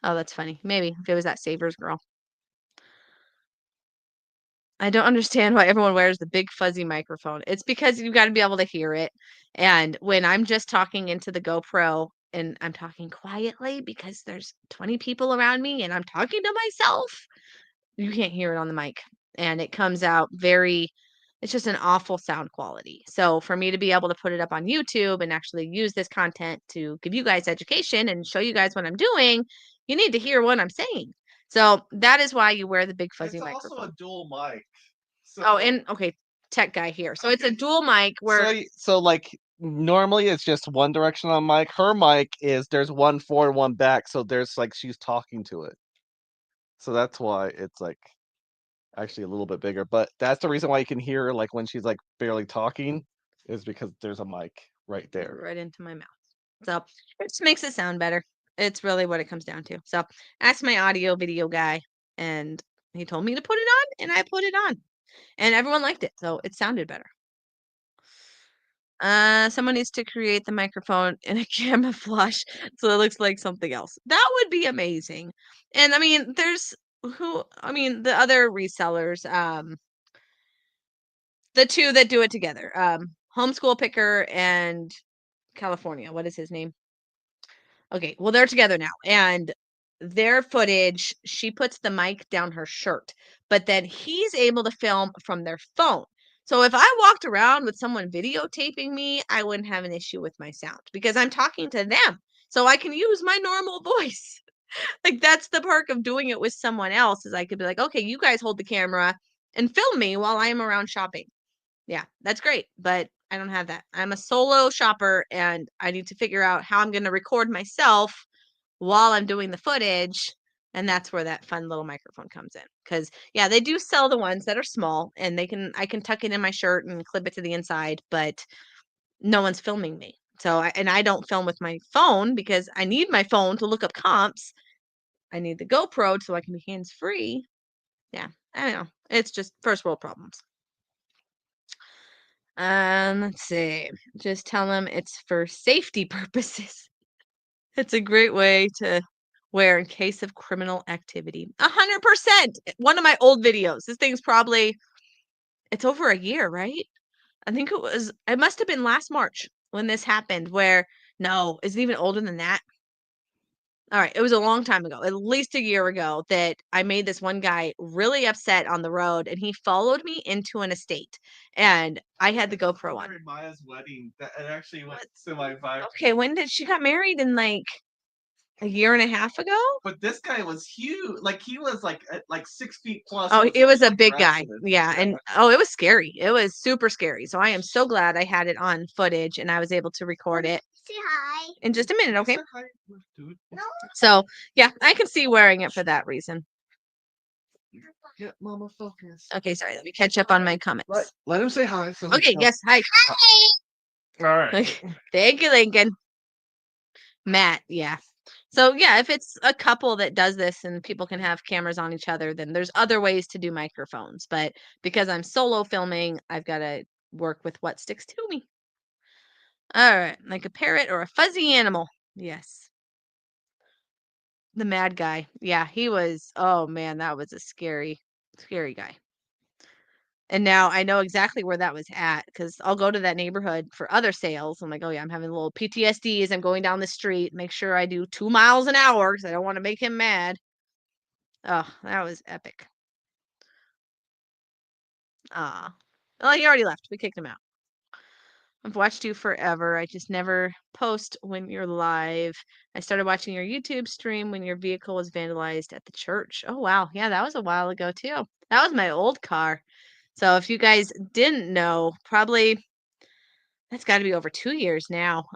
Oh, that's funny. Maybe if it was that Savers girl. I don't understand why everyone wears the big fuzzy microphone. It's because you got to be able to hear it. And when I'm just talking into the GoPro and I'm talking quietly because there's 20 people around me and I'm talking to myself, you can't hear it on the mic. And it comes out it's just an awful sound quality. So for me to be able to put it up on YouTube and actually use this content to give you guys education and show you guys what I'm doing, you need to hear what I'm saying. So that is why you wear the big fuzzy microphone. It's also a dual mic. So, okay, tech guy here. So it's a dual mic where so like normally it's just one direction on mic. Her mic is there's one forward, one back, so there's like she's talking to it. So that's why it's like actually a little bit bigger. But that's the reason why you can hear her like when she's like barely talking, is because there's a mic right there. Right into my mouth. So it just makes it sound better. It's really what it comes down to. So ask my audio video guy and he told me to put it on and I put it on. And everyone liked it. So it sounded better. Someone needs to create the microphone in a camouflage so it looks like something else. That would be amazing. And I mean, the other resellers, the two that do it together, Homeschool Picker and California. What is his name? Okay, well, they're together now, and their footage, she puts the mic down her shirt, but then he's able to film from their phone. So if I walked around with someone videotaping me, I wouldn't have an issue with my sound because I'm talking to them. So I can use my normal voice. Like that's the perk of doing it with someone else is I could be like, "Okay, you guys hold the camera and film me while I am around shopping." Yeah, that's great, but I don't have that. I'm a solo shopper and I need to figure out how I'm going to record myself while I'm doing the footage. And that's where that fun little microphone comes in. Cause yeah, they do sell the ones that are small and I can tuck it in my shirt and clip it to the inside, but no one's filming me. So I don't film with my phone because I need my phone to look up comps. I need the GoPro so I can be hands free. Yeah, I don't know. It's just first world problems. Let's see. Just tell them it's for safety purposes. It's a great way to wear in case of criminal activity. 100%. One of my old videos. This thing's probably it's over a year, right? I think it must have been last March when this happened where no, is it even older than that? All right, it was a long time ago, at least a year ago, that I made this one guy really upset on the road, and he followed me into an estate, and I had the GoPro on. Maya's wedding, that it actually went semi-viral. Okay, when did she got married? In like a year and a half ago? But this guy was huge. Like he was like 6 feet plus. Oh, it was a like, big guy. wrestling. Yeah, and oh, it was scary. It was super scary. So I am so glad I had it on footage and I was able to record it Say hi. in just a minute, okay? Say hi, dude. No. So yeah, I can see wearing it for that reason. Yeah, Mama, focus. Okay, sorry. Let me catch up on my comments. Let him say hi. So Okay, yes, hi. All right. Okay. Thank you, Lincoln. Matt, yeah. So yeah, if it's a couple that does this and people can have cameras on each other, then there's other ways to do microphones. But because I'm solo filming, I've got to work with what sticks to me. All right, like a parrot or a fuzzy animal. Yes. The mad guy. Yeah, he was, oh man, that was a scary, scary guy. And now I know exactly where that was at because I'll go to that neighborhood for other sales. I'm like, oh yeah, I'm having a little PTSD as I'm going down the street. Make sure I do 2 miles an hour because I don't want to make him mad. Oh, that was epic. Ah, well, he already left. We kicked him out. I've watched you forever. I just never post when you're live. I started watching your YouTube stream when your vehicle was vandalized at the church. Oh, wow. Yeah, that was a while ago, too. That was my old car. So if you guys didn't know, probably that's got to be over 2 years now.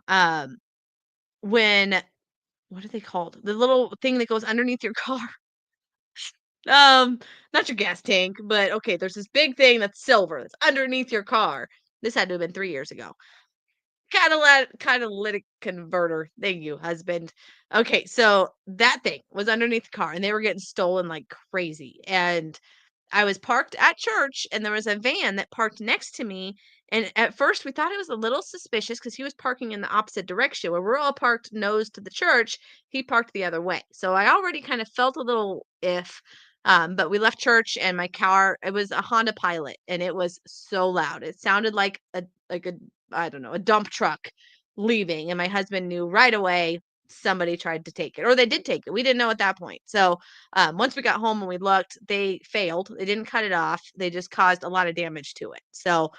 When what are they called? The little thing that goes underneath your car. Not your gas tank, but okay, there's this big thing that's silver that's underneath your car. This had to have been 3 years ago. Catalytic converter. Thank you, husband. Okay, so that thing was underneath the car and they were getting stolen like crazy. And I was parked at church and there was a van that parked next to me. And at first we thought it was a little suspicious because he was parking in the opposite direction. Where we're all parked nose to the church, he parked the other way. So I already kind of felt a little if. But we left church and my car, it was a Honda Pilot and it was so loud. It sounded like a I don't know, a dump truck leaving. And my husband knew right away somebody tried to take it or they did take it. We didn't know at that point. So once we got home and we looked, they failed. They didn't cut it off. They just caused a lot of damage to it. So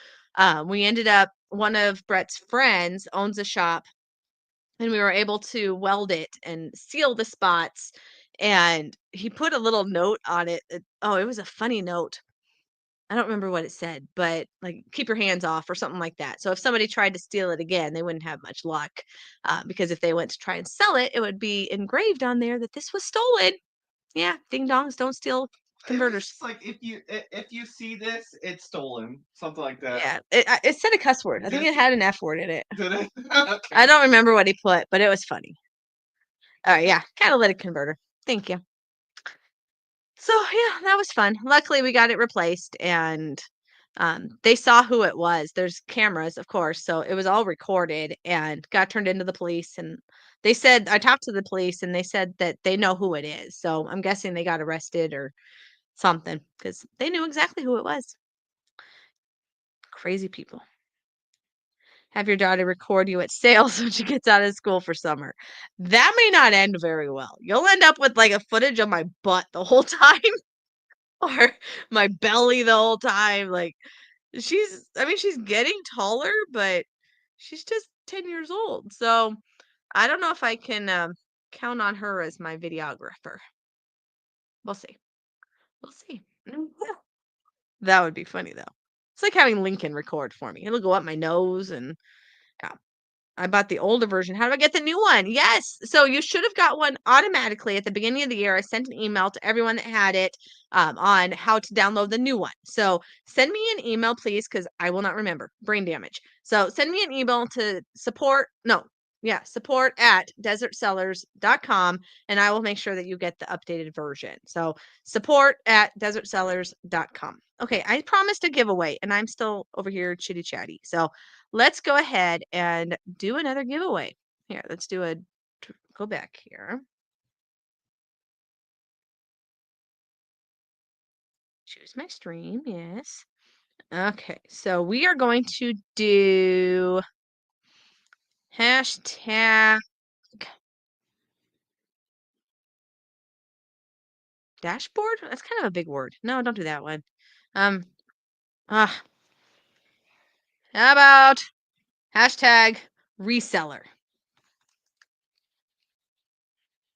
we ended up, one of Brett's friends owns a shop and we were able to weld it and seal the spots. And he put a little note on it. Oh, it was a funny note. I don't remember what it said, but like keep your hands off or something like that. So if somebody tried to steal it again, they wouldn't have much luck because if they went to try and sell it, it would be engraved on there that this was stolen. Yeah, ding dongs don't steal converters. It's like if you see this, it's stolen, something like that. Yeah, it said a cuss word. I think it had an F word in it. Did it? Okay. I don't remember what he put, but it was funny. All right, yeah, catalytic converter. Thank you. So yeah, that was fun. Luckily, we got it replaced, and They saw who it was. There's cameras, of course, so it was all recorded and got turned into the police. And they said, I talked to the police and they said that they know who it is. So I'm guessing they got arrested or something because they knew exactly who it was. Crazy people. Have your daughter record you at sales when she gets out of school for summer. That may not end very well. You'll end up with like a footage of my butt the whole time or my belly the whole time. Like she's getting taller, but she's just 10 years old. So I don't know if I can count on her as my videographer. We'll see. We'll see. That would be funny though. It's like having Lincoln record for me. It'll go up my nose and yeah. I bought the older version. How do I get the new one? Yes. So you should have got one automatically at the beginning of the year. I sent an email to everyone that had it on how to download the new one. So send me an email, please, because I will not remember. Brain damage. So send me an email to support at desertsellers.com, and I will make sure that you get the updated version. So support at desertsellers.com. Okay, I promised a giveaway, and I'm still over here chitty chatty. So let's go ahead and do another giveaway. Here, let's do go back here. Choose my stream, yes. Okay, so we are going to do hashtag dashboard. That's kind of a big word. No, don't do that one. How about hashtag reseller?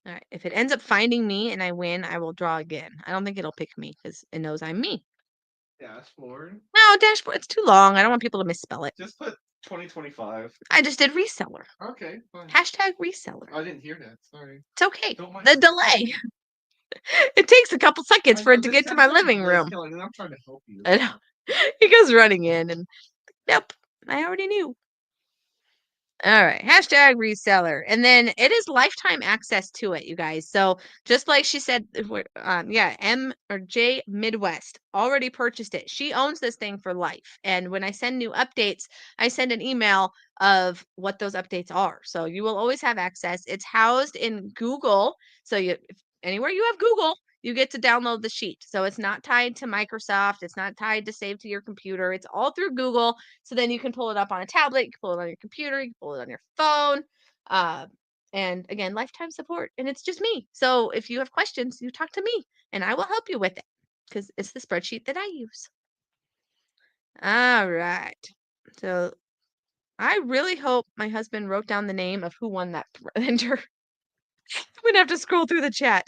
All right, if it ends up finding me and I win, I will draw again. I don't think it'll pick me because it knows I'm me. Dashboard. No, dashboard. It's too long. I don't want people to misspell it. Just put 2025. I just did reseller. Okay, fine. Hashtag reseller. I didn't hear that. Sorry. It's okay. Don't mind The me. delay. It takes a couple seconds for it to get to my living room. I'm trying to help you. I know. He goes running in and nope, I already knew. All right, hashtag reseller. And then it is lifetime access to it, you guys. So just like she said, M or J Midwest already purchased it. She owns this thing for life. And when I send new updates, I send an email of what those updates are. So you will always have access. It's housed in Google. So anywhere you have Google, you get to download the sheet. So it's not tied to Microsoft. It's not tied to save to your computer. It's all through Google. So then you can pull it up on a tablet, you can pull it on your computer, you can pull it on your phone. And again, lifetime support. And it's just me. So if you have questions, you talk to me and I will help you with it because it's the spreadsheet that I use. All right. So I really hope my husband wrote down the name of who won that enter. I'm going to have to scroll through the chat.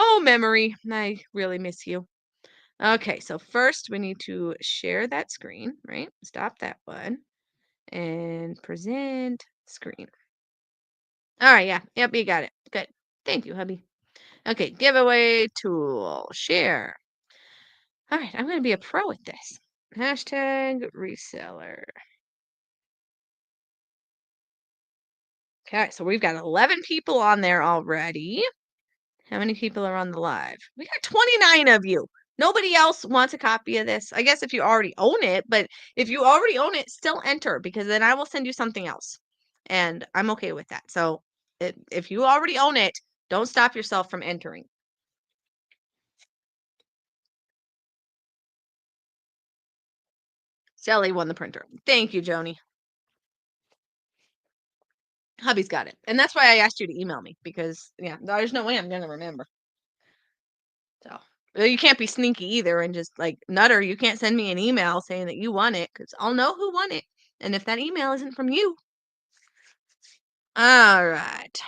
Oh, memory. I really miss you. Okay, so first we need to share that screen, right? Stop that one and present screen. All right, yeah. Yep, you got it. Good. Thank you, hubby. Okay, giveaway tool, share. All right, I'm going to be a pro at this. Hashtag reseller. Okay, so we've got 11 people on there already. How many people are on the live? We got 29 of you. Nobody else wants a copy of this. I guess if you already own it, but if you already own it, still enter because then I will send you something else. And I'm okay with that. So if you already own it, don't stop yourself from entering. Sally won the printer. Thank you, Joni. Hubby's got it. And that's why I asked you to email me because, yeah, there's no way I'm going to remember. So you can't be sneaky either and just like Nutter, you can't send me an email saying that you won it because I'll know who won it. And if that email isn't from you. All right.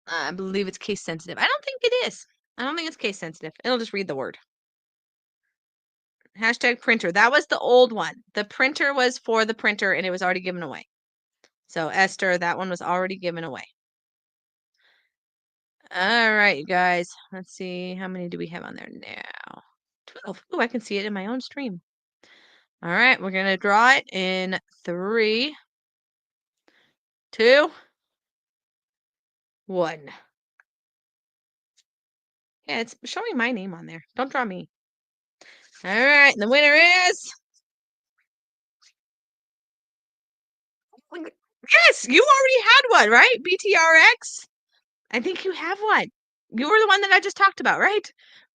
I believe it's case sensitive. I don't think it is. I don't think it's case sensitive. It'll just read the word. Hashtag printer. That was the old one. The printer was for the printer and it was already given away. So Esther, that one was already given away. All right, you guys. Let's see. How many do we have on there now? 12. Oh, I can see it in my own stream. All right, we're going to draw it in 3, 2, 1. Yeah, it's showing my name on there. Don't draw me. All right, the winner is. Yes, you already had one, right? BTRX. I think you have one. You were the one that I just talked about, right?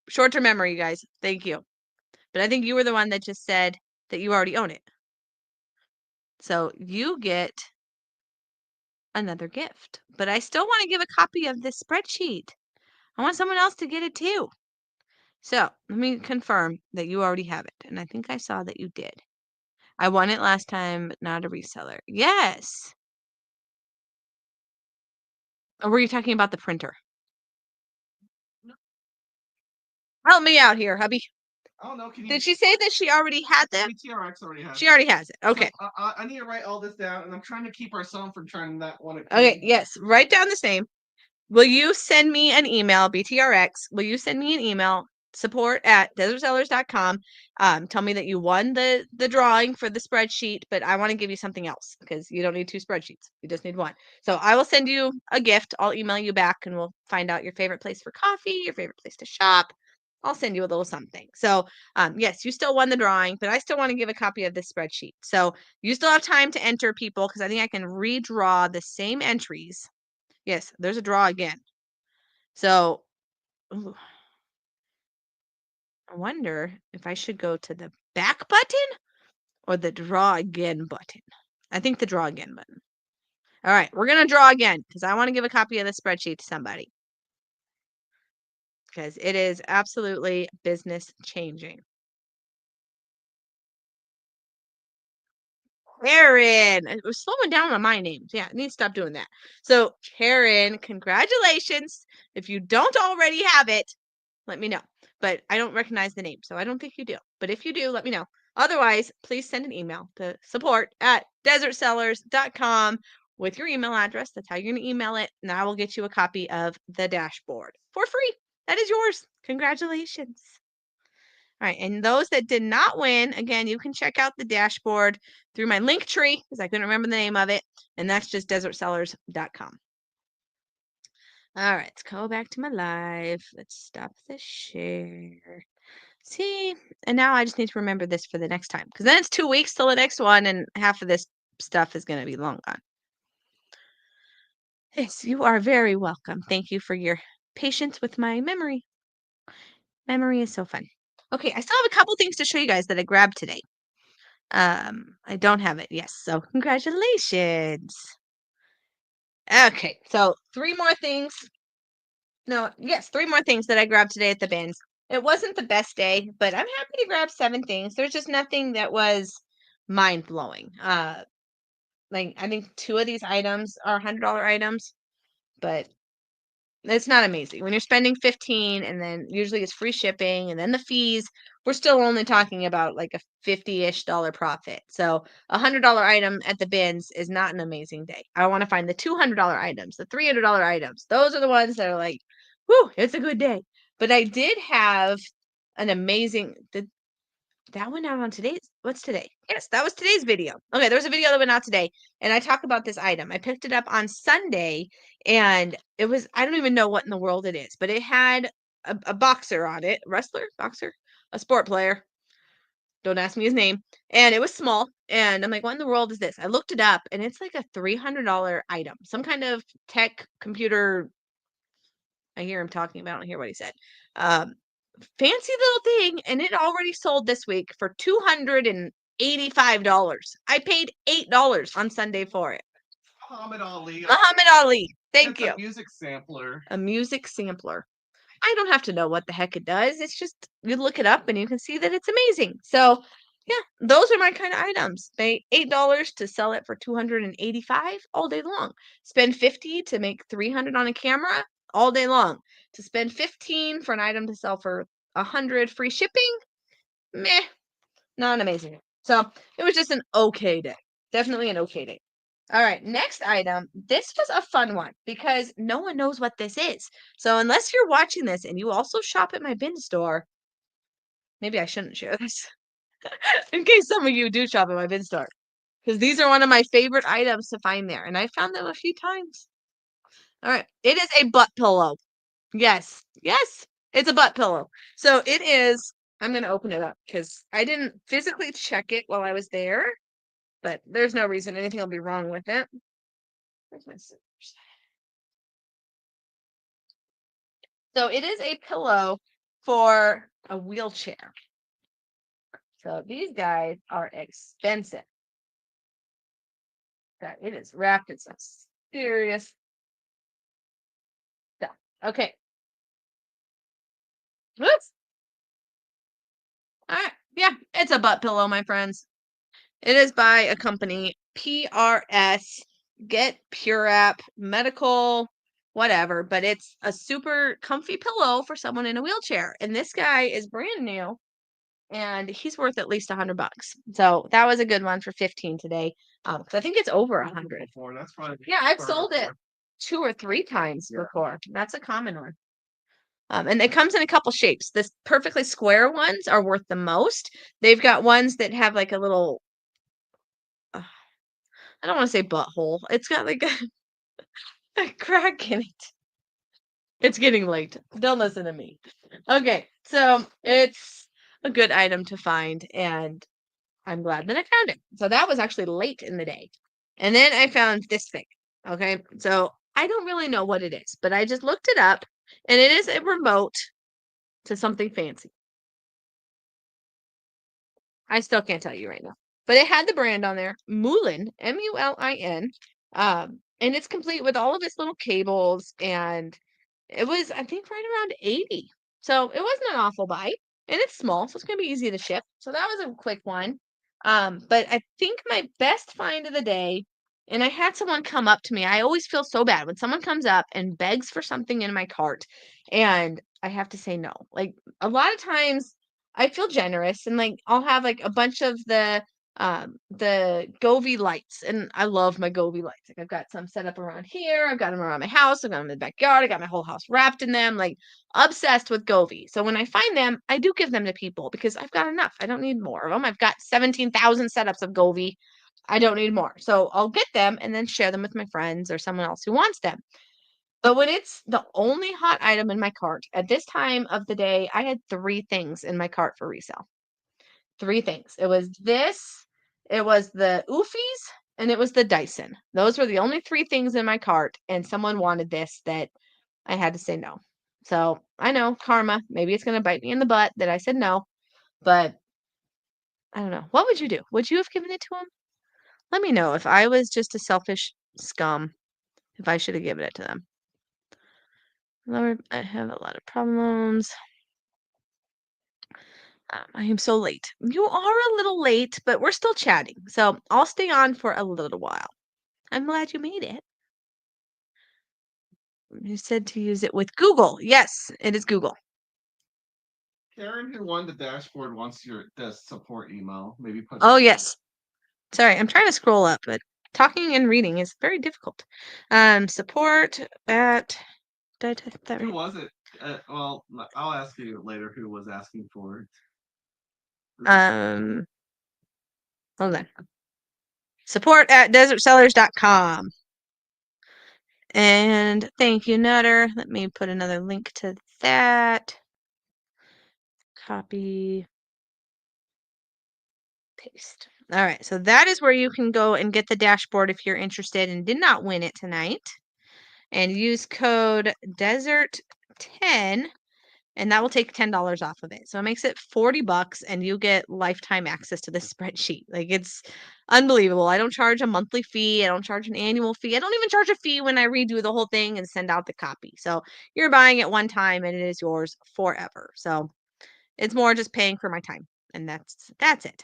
Short-term memory, you guys. Thank you. But I think you were the one that just said that you already own it. So you get another gift. But I still want to give a copy of this spreadsheet. I want someone else to get it too. So let me confirm that you already have it. And I think I saw that you did. I won it last time, but not a reseller. Yes. Or were you talking about the printer? Help me out here, hubby. Oh no, can you? Did she say that she already had them? BTRX already has. She already has it. Okay. So, I need to write all this down, and I'm trying to keep our son from trying that one. Okay. Yes. Write down the same. Will you send me an email, BTRX? Will you send me an email, support@desertsellers.com? Tell me that you won the drawing for the spreadsheet, but I want to give you something else because you don't need 2 spreadsheets. You just need one. So I will send you a gift. I'll email you back and we'll find out your favorite place for coffee, your favorite place to shop. I'll send you a little something. So yes, you still won the drawing, but I still want to give a copy of this spreadsheet. So you still have time to enter, people, because I think I can redraw the same entries. Yes, there's a draw again. So, ooh, I wonder if I should go to the back button or the draw again button. I think the draw again button. All right, we're going to draw again because I want to give a copy of the spreadsheet to somebody because it is absolutely business changing. Karen, it was slowing down on my names. Yeah, I need to stop doing that. So, Karen, congratulations. If you don't already have it, let me know. But I don't recognize the name, so I don't think you do. But if you do, let me know. Otherwise, please send an email to support@desertsellers.com with your email address. That's how you're going to email it, and I will get you a copy of the dashboard for free. That is yours. Congratulations. All right, and those that did not win, again, you can check out the dashboard through my link tree because I couldn't remember the name of it, and that's just desertsellers.com. All right, let's go back to my live. Let's stop the share. See, and now I just need to remember this for the next time because then it's 2 weeks till the next one, and half of this stuff is going to be long gone. Yes, you are very welcome. Thank you for your patience with my memory. Memory is so fun. Okay, I still have a couple things to show you guys that I grabbed today. I don't have it. Yes, so congratulations. Okay, so 3 more things. No, yes, 3 more things that I grabbed today at the bins. It wasn't the best day, but I'm happy to grab 7 things. There's just nothing that was mind-blowing. Like, I think 2 of these items are $100 items, but it's not amazing. When you're spending 15 and then usually it's free shipping and then the fees, we're still only talking about like a 50-ish dollar profit. So a $100 item at the bins is not an amazing day. I want to find the $200 items, the $300 items. Those are the ones that are like, whew, it's a good day. But I did have an amazing, that went out on today's, what's today? Yes, that was today's video. Okay, there was a video that went out today, and I talk about this item. I picked it up on Sunday, and it was, I don't even know what in the world it is, but it had a boxer on it, wrestler, boxer, a sport player. Don't ask me his name. And it was small, and I'm like, what in the world is this? I looked it up, and it's like a $300 item, some kind of tech computer. I hear him talking about, I don't hear what he said. Fancy little thing, and it already sold this week for $285. I paid $8 on Sunday for it. Muhammad Ali. Muhammad Ali. Thank you. A music sampler. A music sampler. I don't have to know what the heck it does. It's just you look it up and you can see that it's amazing. So yeah, those are my kind of items. Pay $8 to sell it for $285 all day long. Spend $50 to make $300 on a camera all day long. To spend $15 for an item to sell for $100 free shipping, meh, not amazing. So it was just an okay day. Definitely an okay day. All right, next item. This was a fun one because no one knows what this is. So unless you're watching this and you also shop at my bin store, maybe I shouldn't share this in case some of you do shop at my bin store because these are one of my favorite items to find there, and I found them a few times. All right, it is a butt pillow. Yes, yes, it's a butt pillow. So it is I'm going to open it up because I didn't physically check it while I was there, but there's no reason anything will be wrong with it. Where's my scissors? So it is a pillow for a wheelchair. So these guys are expensive. That it is wrapped in some serious stuff. Okay. Whoops. All right. Yeah, it's a butt pillow, my friends. It is by a company, PRS, Get Pure App, Medical, whatever, but it's a super comfy pillow for someone in a wheelchair. And this guy is brand new and he's worth at least $100. So that was a good one for 15 today. 'Cause I think it's over 100. That's probably Yeah, I've sold it 2 or 3 times before. That's a common one. And it comes in a couple shapes. The perfectly square ones are worth the most. They've got ones that have like a little, I don't want to say butthole. It's got like a crack in it. It's getting late. Don't listen to me. Okay, so it's a good item to find, and I'm glad that I found it. So that was actually late in the day. And then I found this thing. Okay, so I don't really know what it is, but I just looked it up, and it is a remote to something fancy. I still can't tell you right now. But it had the brand on there, Mulin, Mulin. And it's complete with all of its little cables, and it was, I think, right around 80. So it wasn't an awful buy. And it's small, so it's gonna be easy to ship. So that was a quick one. But I think my best find of the day, and I had someone come up to me. I always feel so bad when someone comes up and begs for something in my cart and I have to say no. Like a lot of times I feel generous and like I'll have like a bunch of the Govee lights, and I love my Govee lights. Like I've got some set up around here, I've got them around my house, I've got them in the backyard, I got my whole house wrapped in them, like obsessed with Govee. So when I find them, I do give them to people because I've got enough. I don't need more of them. I've got 17,000 setups of Govee. I don't need more. So I'll get them and then share them with my friends or someone else who wants them. But when it's the only hot item in my cart, at this time of the day, I had 3 things in my cart for resale. 3 things. It was this, it was the Oofies, and it was the Dyson. Those were the only 3 things in my cart, and someone wanted this that I had to say no. So, I know, karma, maybe it's gonna bite me in the butt that I said no, but I don't know. What would you do? Would you have given it to him? Let me know if I was just a selfish scum, if I should have given it to them. Lord, I have a lot of problems. I am so late. You are a little late, but we're still chatting. So I'll stay on for a little while. I'm glad you made it. You said to use it with Google. Yes, it is Google. Karen, who won the dashboard, wants the support email. Maybe put. Oh, yes. Sorry, I'm trying to scroll up, but talking and reading is very difficult. Support at. Did I type that Who right? was it? Well, I'll ask you later who was asking for it. Hold on. Support at desertsellers.com. And thank you, Nutter. Let me put another link to that. Copy. Paste. All right, so that is where you can go and get the dashboard if you're interested and did not win it tonight. And use code DESERT10 and that will take $10 off of it. So it makes it $40 and you get lifetime access to this spreadsheet. Like it's unbelievable. I don't charge a monthly fee. I don't charge an annual fee. I don't even charge a fee when I redo the whole thing and send out the copy. So you're buying it one time and it is yours forever. So it's more just paying for my time. And that's it.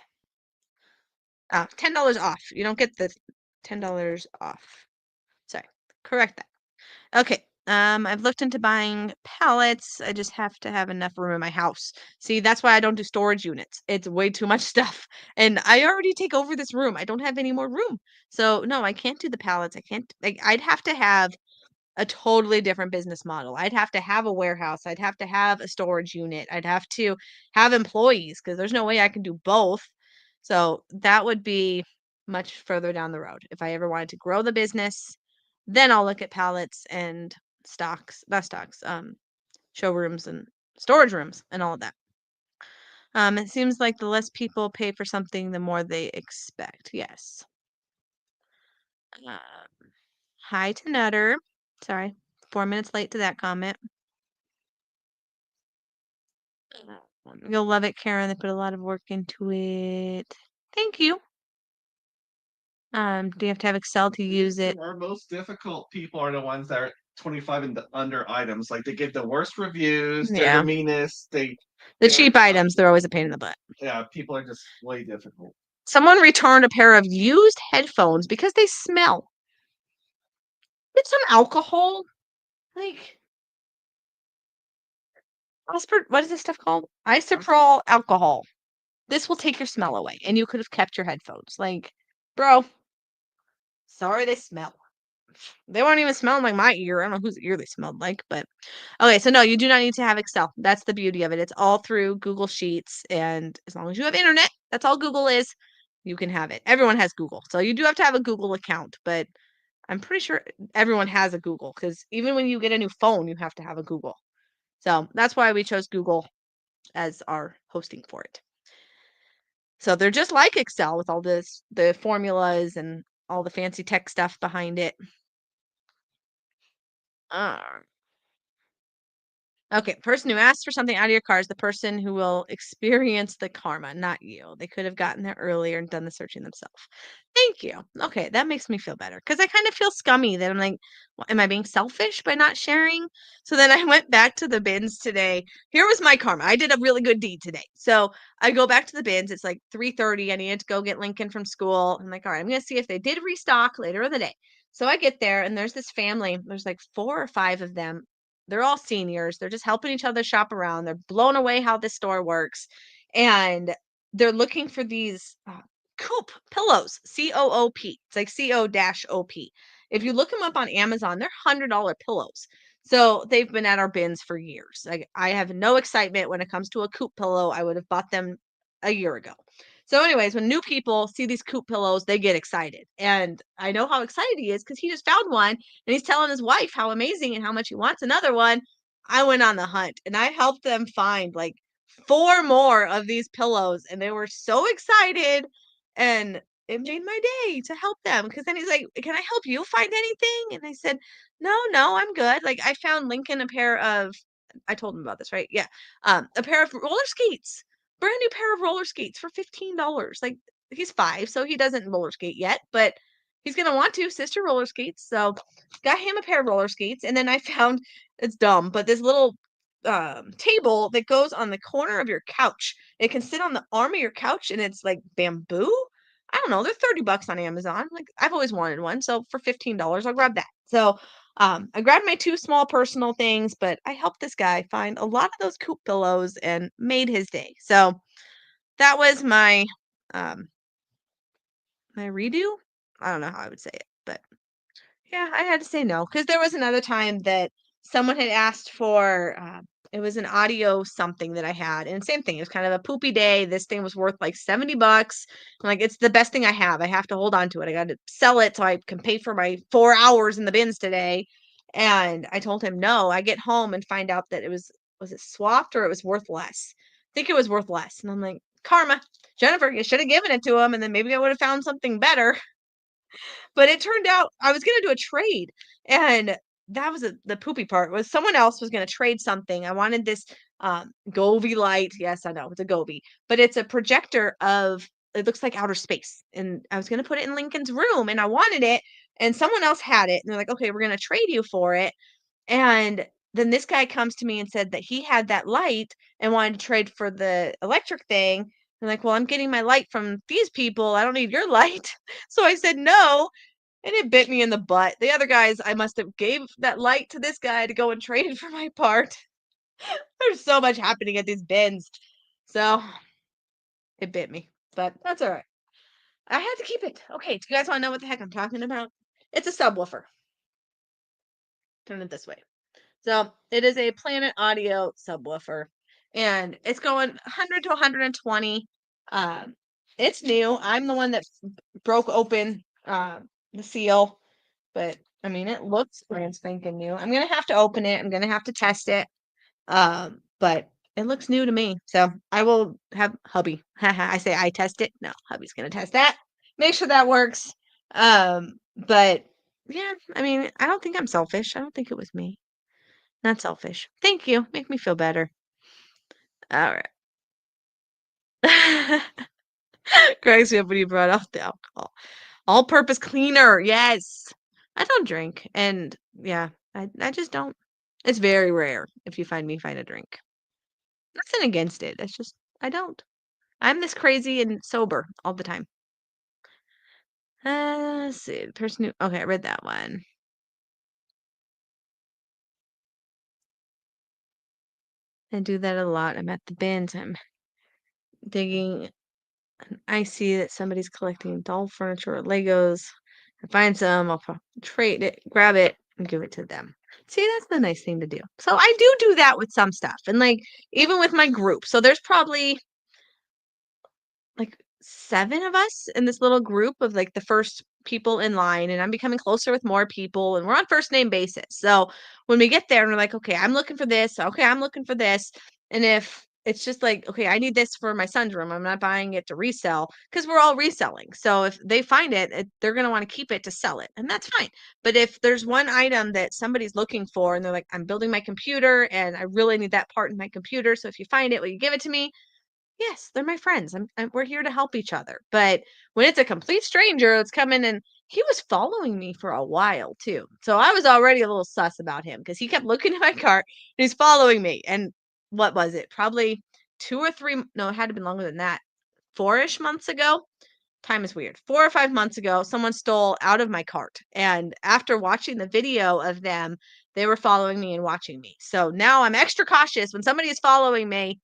$10 off. You don't get the $10 off. Sorry, correct that. Okay. I've looked into buying pallets. I just have to have enough room in my house. See, that's why I don't do storage units. It's way too much stuff. And I already take over this room. I don't have any more room. So no, I can't do the pallets. I can't, like, I'd have to have a totally different business model. I'd have to have a warehouse. I'd have to have a storage unit. I'd have to have employees because there's no way I can do both. So that would be much further down the road. If I ever wanted to grow the business, then I'll look at pallets and stocks, not stocks, showrooms and storage rooms and all of that. It seems like the less people pay for something, the more they expect. Yes. Hi to Nutter. Sorry, 4 minutes late to that comment. You'll love it, Karen. They put a lot of work into it. Thank you. Do you have to have Excel to use it? Our most difficult people are the ones that are 25 and under items. Like they give the worst reviews. They're Yeah. the meanest. The cheap items, they're always a pain in the butt. Yeah, people are just way difficult. Someone returned a pair of used headphones because they smell. Get some alcohol. Like, what is this stuff called? Isopropyl alcohol. This will take your smell away, and you could have kept your headphones. Like, bro, sorry they smell. They weren't even smelling like my ear. I don't know whose ear they smelled like, but okay. So no, you do not need to have Excel. That's the beauty of it. It's all through Google Sheets, and as long as you have internet, that's all Google is. You can have it. Everyone has Google, so you do have to have a Google account, but I'm pretty sure everyone has a Google because even when you get a new phone, you have to have a Google. So that's why we chose Google as our hosting for it. So they're just like Excel with all the formulas and all the fancy tech stuff behind it. Okay, person who asks for something out of your car is the person who will experience the karma, not you. They could have gotten there earlier and done the searching themselves. Thank you. Okay, that makes me feel better because I kind of feel scummy that I'm like, well, am I being selfish by not sharing? So then I went back to the bins today. Here was my karma. I did a really good deed today. So I go back to the bins. It's like 3:30. I needed to go get Lincoln from school. I'm like, all right, I'm going to see if they did restock later in the day. So I get there and there's this family. There's like 4 or 5 of them. They're all seniors. They're just helping each other shop around. They're blown away how this store works. And they're looking for these Coop pillows, COOP. It's like CO-OP. If you look them up on Amazon, they're $100 pillows. So they've been at our bins for years. Like I have no excitement when it comes to a Coop pillow. I would have bought them a year ago. So, anyways, when new people see these Coop pillows, they get excited. And I know how excited he is because he just found one and he's telling his wife how amazing and how much he wants another one. I went on the hunt and I helped them find like 4 more of these pillows. And they were so excited. And it made my day to help them because then he's like, can I help you find anything? And I said, no, I'm good. Like I found Lincoln a pair of, I told him about this, right? Yeah. A pair of roller skates, brand new pair of roller skates for $15. Like he's 5, so he doesn't roller skate yet, but he's gonna want to. Sister roller skates, so got him a pair of roller skates. And then I found, it's dumb, but this little table that goes on the corner of your couch. It can sit on the arm of your couch, and it's like bamboo. I don't know. They're $30 on Amazon. Like I've always wanted one, so for $15, I'll grab that. So I grabbed my 2 small personal things, but I helped this guy find a lot of those Coop pillows and made his day. So that was my my redo. I don't know how I would say it, but yeah, I had to say no because there was another time that someone had asked for. It was an audio something that I had, and same thing. It was kind of a poopy day. This thing was worth like $70. I'm like, it's the best thing I have. I have to hold on to it. I got to sell it so I can pay for my 4 hours in the bins today. And I told him no. I get home and find out that it was it swapped or it was worth less. I think it was worth less. And I'm like, karma, Jennifer, you should have given it to him, and then maybe I would have found something better. But it turned out I was gonna do a trade, and that was the poopy part, was someone else was gonna trade something. I wanted this, Govee light. Yes, I know, it's a Govee, but it's a projector of, it looks like outer space, and I was gonna put it in Lincoln's room, and I wanted it, and someone else had it, and they're like, "Okay, we're gonna trade you for it." And then this guy comes to me and said that he had that light and wanted to trade for the electric thing. I'm like, "Well, I'm getting my light from these people. I don't need your light." So I said no, and it bit me in the butt. The other guys, I must have gave that light to this guy to go and trade it for my part. There's so much happening at these bins. So it bit me, but that's all right. I had to keep it. Okay, do you guys want to know what the heck I'm talking about? It's a subwoofer. Turn it this way. So it is a Planet Audio subwoofer, and it's going 100 to 120. It's new. I'm the one that broke open the seal, but I mean, it looks brand spanking new. I'm gonna have to open it. I'm gonna have to test it. But it looks new to me. So I will have hubby. I say I test it. No, hubby's gonna test that. Make sure that works. But yeah, I mean, I don't think I'm selfish. I don't think it was me. Not selfish. Thank you. Make me feel better. All right. Cracks me up when you brought up the alcohol. All-purpose cleaner. Yes. I don't drink, and yeah, I just don't. It's very rare if you find me find a drink. Nothing against it. It's just I don't. I'm this crazy and sober all the time. Let's see. The person who okay, I read that one. I do that a lot. I'm at the bins. I'm digging. And I see that somebody's collecting doll furniture or Legos. I find some. I'll trade it, grab it, and give it to them. See, that's the nice thing to do. So I do that with some stuff, and like even with my group. So there's probably like 7 of us in this little group of like the first people in line, and I'm becoming closer with more people, and we're on first name basis. So when we get there and we're like, okay, I'm looking for this, okay, I'm looking for this. And if it's just like, okay, I need this for my son's room, I'm not buying it to resell because we're all reselling. So if they find it, they're going to want to keep it to sell it, and that's fine. But if there's one item that somebody's looking for and they're like, I'm building my computer and I really need that part in my computer, so if you find it, will you give it to me? Yes, they're my friends. We're here to help each other. But when it's a complete stranger that's coming and he was following me for a while too. So I was already a little sus about him because he kept looking at my cart and he's following me. And what was it? Probably 2 or 3, no, it had to be longer than that. 4-ish months ago. Time is weird. 4 or 5 months ago, someone stole out of my cart. And after watching the video of them, they were following me and watching me. So now I'm extra cautious when somebody is following me.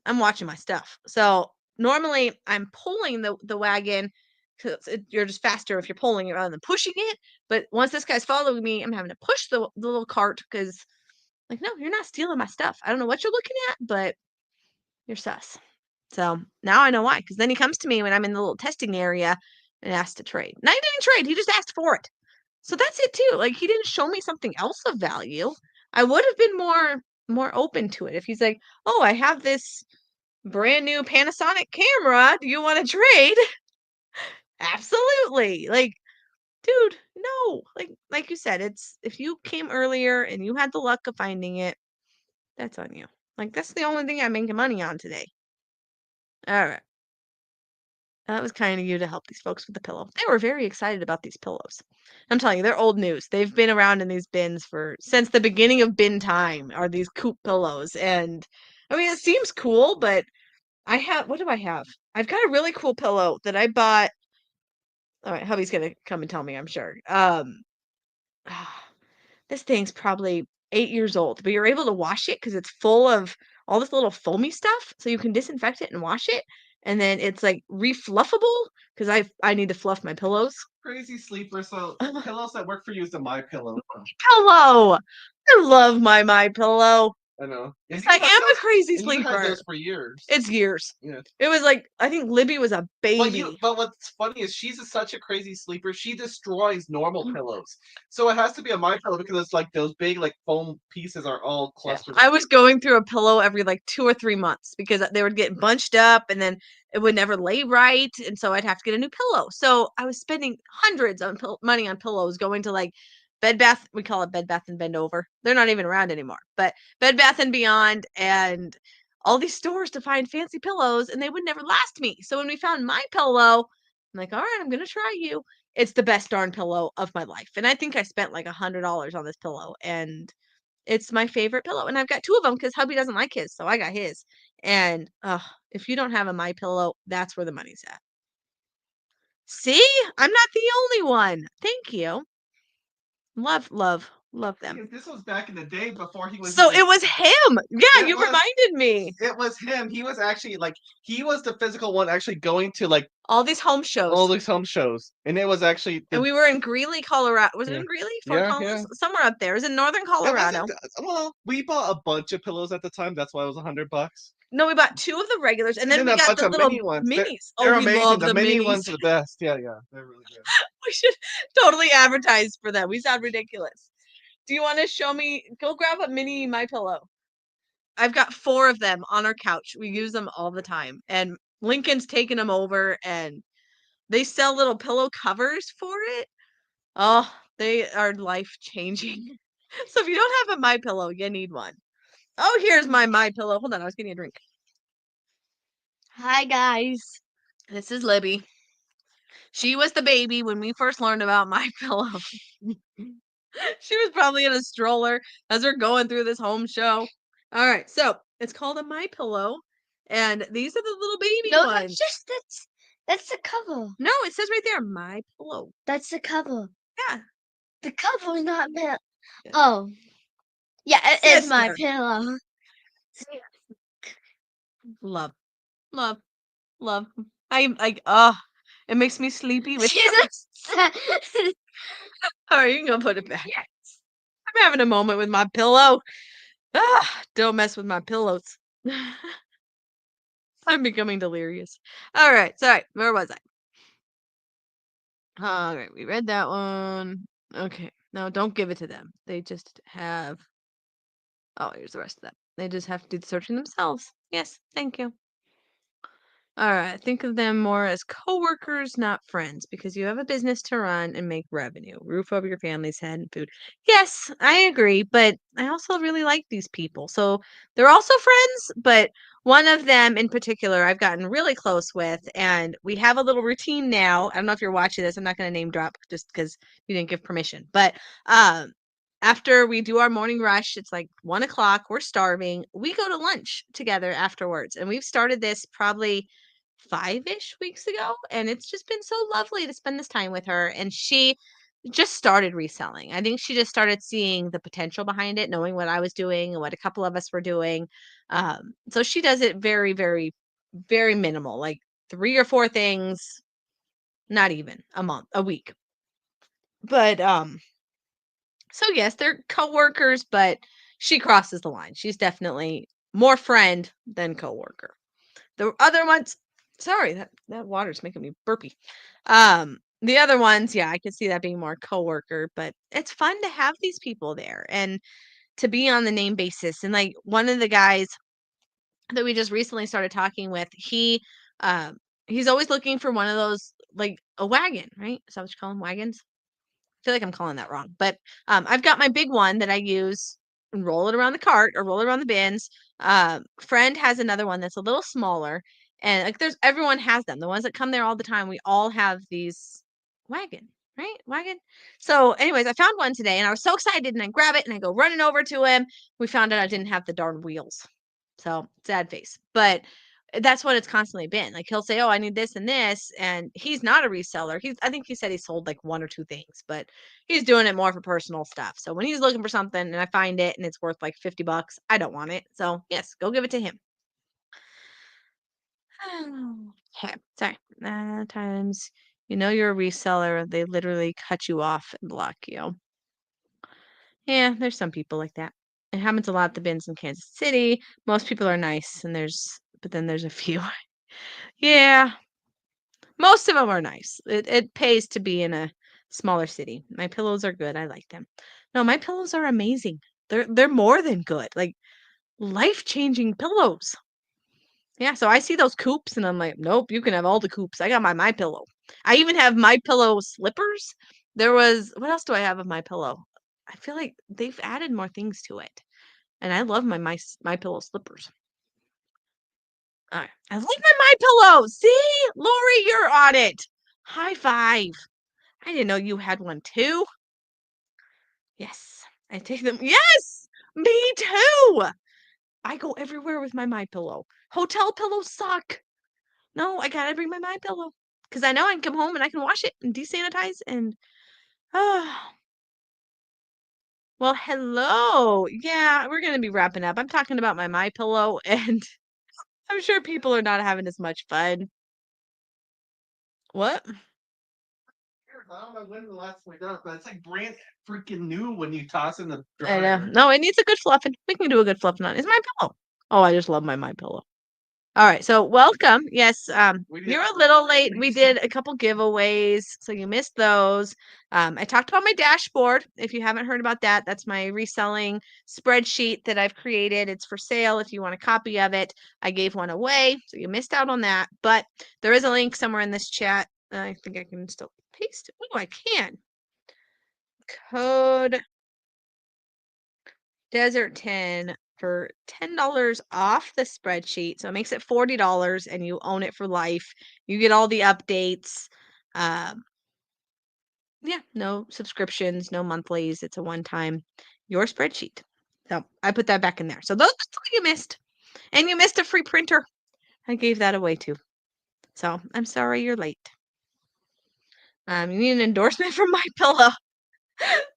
I'm watching my stuff. So normally I'm pulling the wagon because you're just faster if you're pulling it rather than pushing it. But once this guy's following me, I'm having to push the little cart because, like, no, you're not stealing my stuff. I don't know what you're looking at, but you're sus. So now I know why. Because then he comes to me when I'm in the little testing area and asks to trade. And I didn't trade. He just asked for it. So that's it too. Like he didn't show me something else of value. I would have been more open to it if he's like, oh, I have this brand new Panasonic camera. Do you want to trade? Absolutely. Like, dude, no. Like you said, it's if you came earlier and you had the luck of finding it, that's on you. Like that's the only thing I'm making money on today. All right. That was kind of you to help these folks with the pillow. They were very excited about these pillows. I'm telling you, they're old news. They've been around in these bins for since the beginning of bin time are these coop pillows. And I mean, it seems cool, but what do I have? I've got a really cool pillow that I bought. All right, hubby's gonna come and tell me, I'm sure. This thing's probably 8 years old, but you're able to wash it because it's full of all this little foamy stuff, so you can disinfect it and wash it, and then it's like refluffable because I need to fluff my pillows. Crazy sleeper. So pillows that work for you is the My Pillow. Pillow. I love my pillow. I know. Yes, I am a crazy And you had sleeper. those for years. It's years. Yeah. It was like I think Libby was a baby. But what's funny is she's such a crazy sleeper. She destroys normal pillows. So it has to be a My Pillow because it's like those big like foam pieces are all clustered. I was going through a pillow every like 2 or 3 months because they would get bunched up and then it would never lay right, and so I'd have to get a new pillow. So I was spending hundreds on money on pillows, going to like Bed Bath. We call it Bed Bath and Bend Over. They're not even around anymore, but Bed Bath and Beyond and all these stores to find fancy pillows, and they would never last me. So when we found my pillow, I'm like, all right, I'm gonna try you. It's the best darn pillow of my life, and I think I spent like $100 on this pillow, and it's my favorite pillow, and I've got 2 of them because hubby doesn't like his, so I got his. And if you don't have a My Pillow, that's where the money's at. See, I'm not the only one. Thank you. Love them. This was back in the day before he was. So it was him. Yeah, you reminded me. It was him. He was actually he was the physical one actually going to like all these home shows. And it was actually. And we were in Greeley, Colorado. Was it in Greeley? Yeah. Somewhere up there. It was in northern Colorado. Well, we bought a bunch of pillows at the time. That's why it was $100. No, we bought 2 of the regulars, and then we got the little minis. They're amazing. Love the mini ones are the best. Yeah, they're really good. We should totally advertise for them. We sound ridiculous. Do you want to show me? Go grab a mini My Pillow. I've got 4 of them on our couch. We use them all the time. And Lincoln's taken them over and they sell little pillow covers for it. Oh, they are life-changing. So if you don't have a My Pillow, you need one. Oh, here's my Pillow. Hold on, I was getting a drink. Hi, guys. This is Libby. She was the baby when we first learned about My Pillow. She was probably in a stroller as we're going through this home show. All right, so it's called a My Pillow, and these are the little baby No, ones. that's the cover. No, it says right there, My Pillow. That's the cover. Yeah. The cover is not meant. Yeah. Oh, yeah, it is my Sister. pillow. Love, love, love. It makes me sleepy with All right, you can go put it back. I'm having a moment with my pillow. Don't mess with my pillows. I'm becoming delirious. All right, sorry. Where was I? All right, we read that one. Okay, no, don't give it to them. They just have. Oh, here's the rest of that. They just have to do the searching themselves. Yes, thank you. All right, think of them more as coworkers, not friends, because you have a business to run and make revenue, roof over your family's head, and food. Yes, I agree, but I also really like these people. So they're also friends, but one of them in particular I've gotten really close with, and we have a little routine now. I don't know if you're watching this. I'm not going to name drop just because you didn't give permission, but after we do our morning rush, it's like 1 o'clock. We're starving. We go to lunch together afterwards, and we've started this probably 5-ish weeks ago, and it's just been so lovely to spend this time with her. And she just started reselling. I think she just started seeing the potential behind it, knowing what I was doing and what a couple of us were doing. So she does it very, very, very minimal, like 3 or 4 things, not even a week. But so yes, they're coworkers, but she crosses the line. She's definitely more friend than coworker. The other ones, sorry, that water's making me burpy. The other ones, yeah, I could see that being more coworker, but it's fun to have these people there and to be on the name basis. And like one of the guys that we just recently started talking with, um he's always looking for one of those, like a wagon, right? Is that what you call them, wagons? Feel like I'm calling that wrong, but I've got my big one that I use and roll it around the cart or roll it around the bins. Friend has another one that's a little smaller, and like everyone has them. The ones that come there all the time, we all have these wagon, right? Wagon. So, anyways, I found one today, and I was so excited, and I grab it and I go running over to him. We found out I didn't have the darn wheels, so sad face, but that's what it's constantly been. Like he'll say, "Oh, I need this and this," and he's not a reseller. I think he said he sold like 1 or 2 things, but he's doing it more for personal stuff. So when he's looking for something and I find it and it's worth like $50, I don't want it. So yes, go give it to him. Okay, sorry. Times you're a reseller, they literally cut you off and block you. Yeah, there's some people like that. It happens a lot at the bins in Kansas City. Most people are nice, but then there's a few. Yeah, most of them are nice. It pays to be in a smaller city. My pillows are good. I like them. No, my pillows are amazing. They're more than good. Like life-changing pillows. Yeah, so I see those coops and I'm like, nope, you can have all the coops. I got my pillow. I even have my pillow slippers. What else do I have of my pillow? I feel like they've added more things to it. And I love my pillow slippers. All right. I like my pillow. See? Lori, you're on it. High five. I didn't know you had one too. Yes. I take them. Yes. Me too. I go everywhere with my pillow. Hotel pillows suck. No, I gotta bring my pillow because I know I can come home and I can wash it and desanitize and well, hello. Yeah, we're gonna be wrapping up. I'm talking about my pillow, and I'm sure people are not having as much fun. What? I don't know when the last time we done it, but it's like brand freaking new when you toss in the I know. dryer. No, it needs a good fluffing. We can do a good fluffing on it. It's my pillow. Oh, I just love my pillow. All right, so welcome. Yes, We did you're a have little late. We giveaways. did a couple giveaways, so you missed those. I talked about my dashboard. If you haven't heard about that, that's my reselling spreadsheet that I've created. It's for sale if you want a copy of it. I gave one away, so you missed out on that. But there is a link somewhere in this chat. I think I can still paste it. Oh, I can. Code Desert 10 for $10 off the spreadsheet. So it makes it $40 and you own it for life. You get all the updates. Yeah, no subscriptions, no monthlies. It's a one-time your spreadsheet. So I put that back in there. So that's what you missed. And you missed a free printer. I gave that away too. So I'm sorry you're late. You need an endorsement from My Pillow.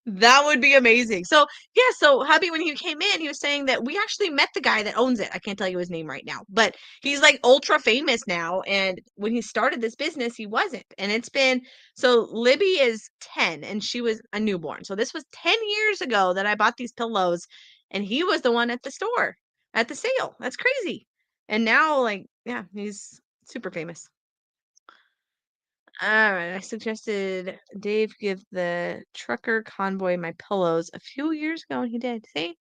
That would be amazing. So yeah, so hubby, when he came in, he was saying that we actually met the guy that owns it. I can't tell you his name right now, but he's like ultra famous now. And when he started this business, he wasn't. And it's been so Libby is 10 and she was a newborn. So this was 10 years ago that I bought these pillows, and he was the one at the store at the sale. That's crazy. And now, like, yeah, he's super famous. All right, I suggested Dave give the trucker convoy my pillows a few years ago, and he did. See?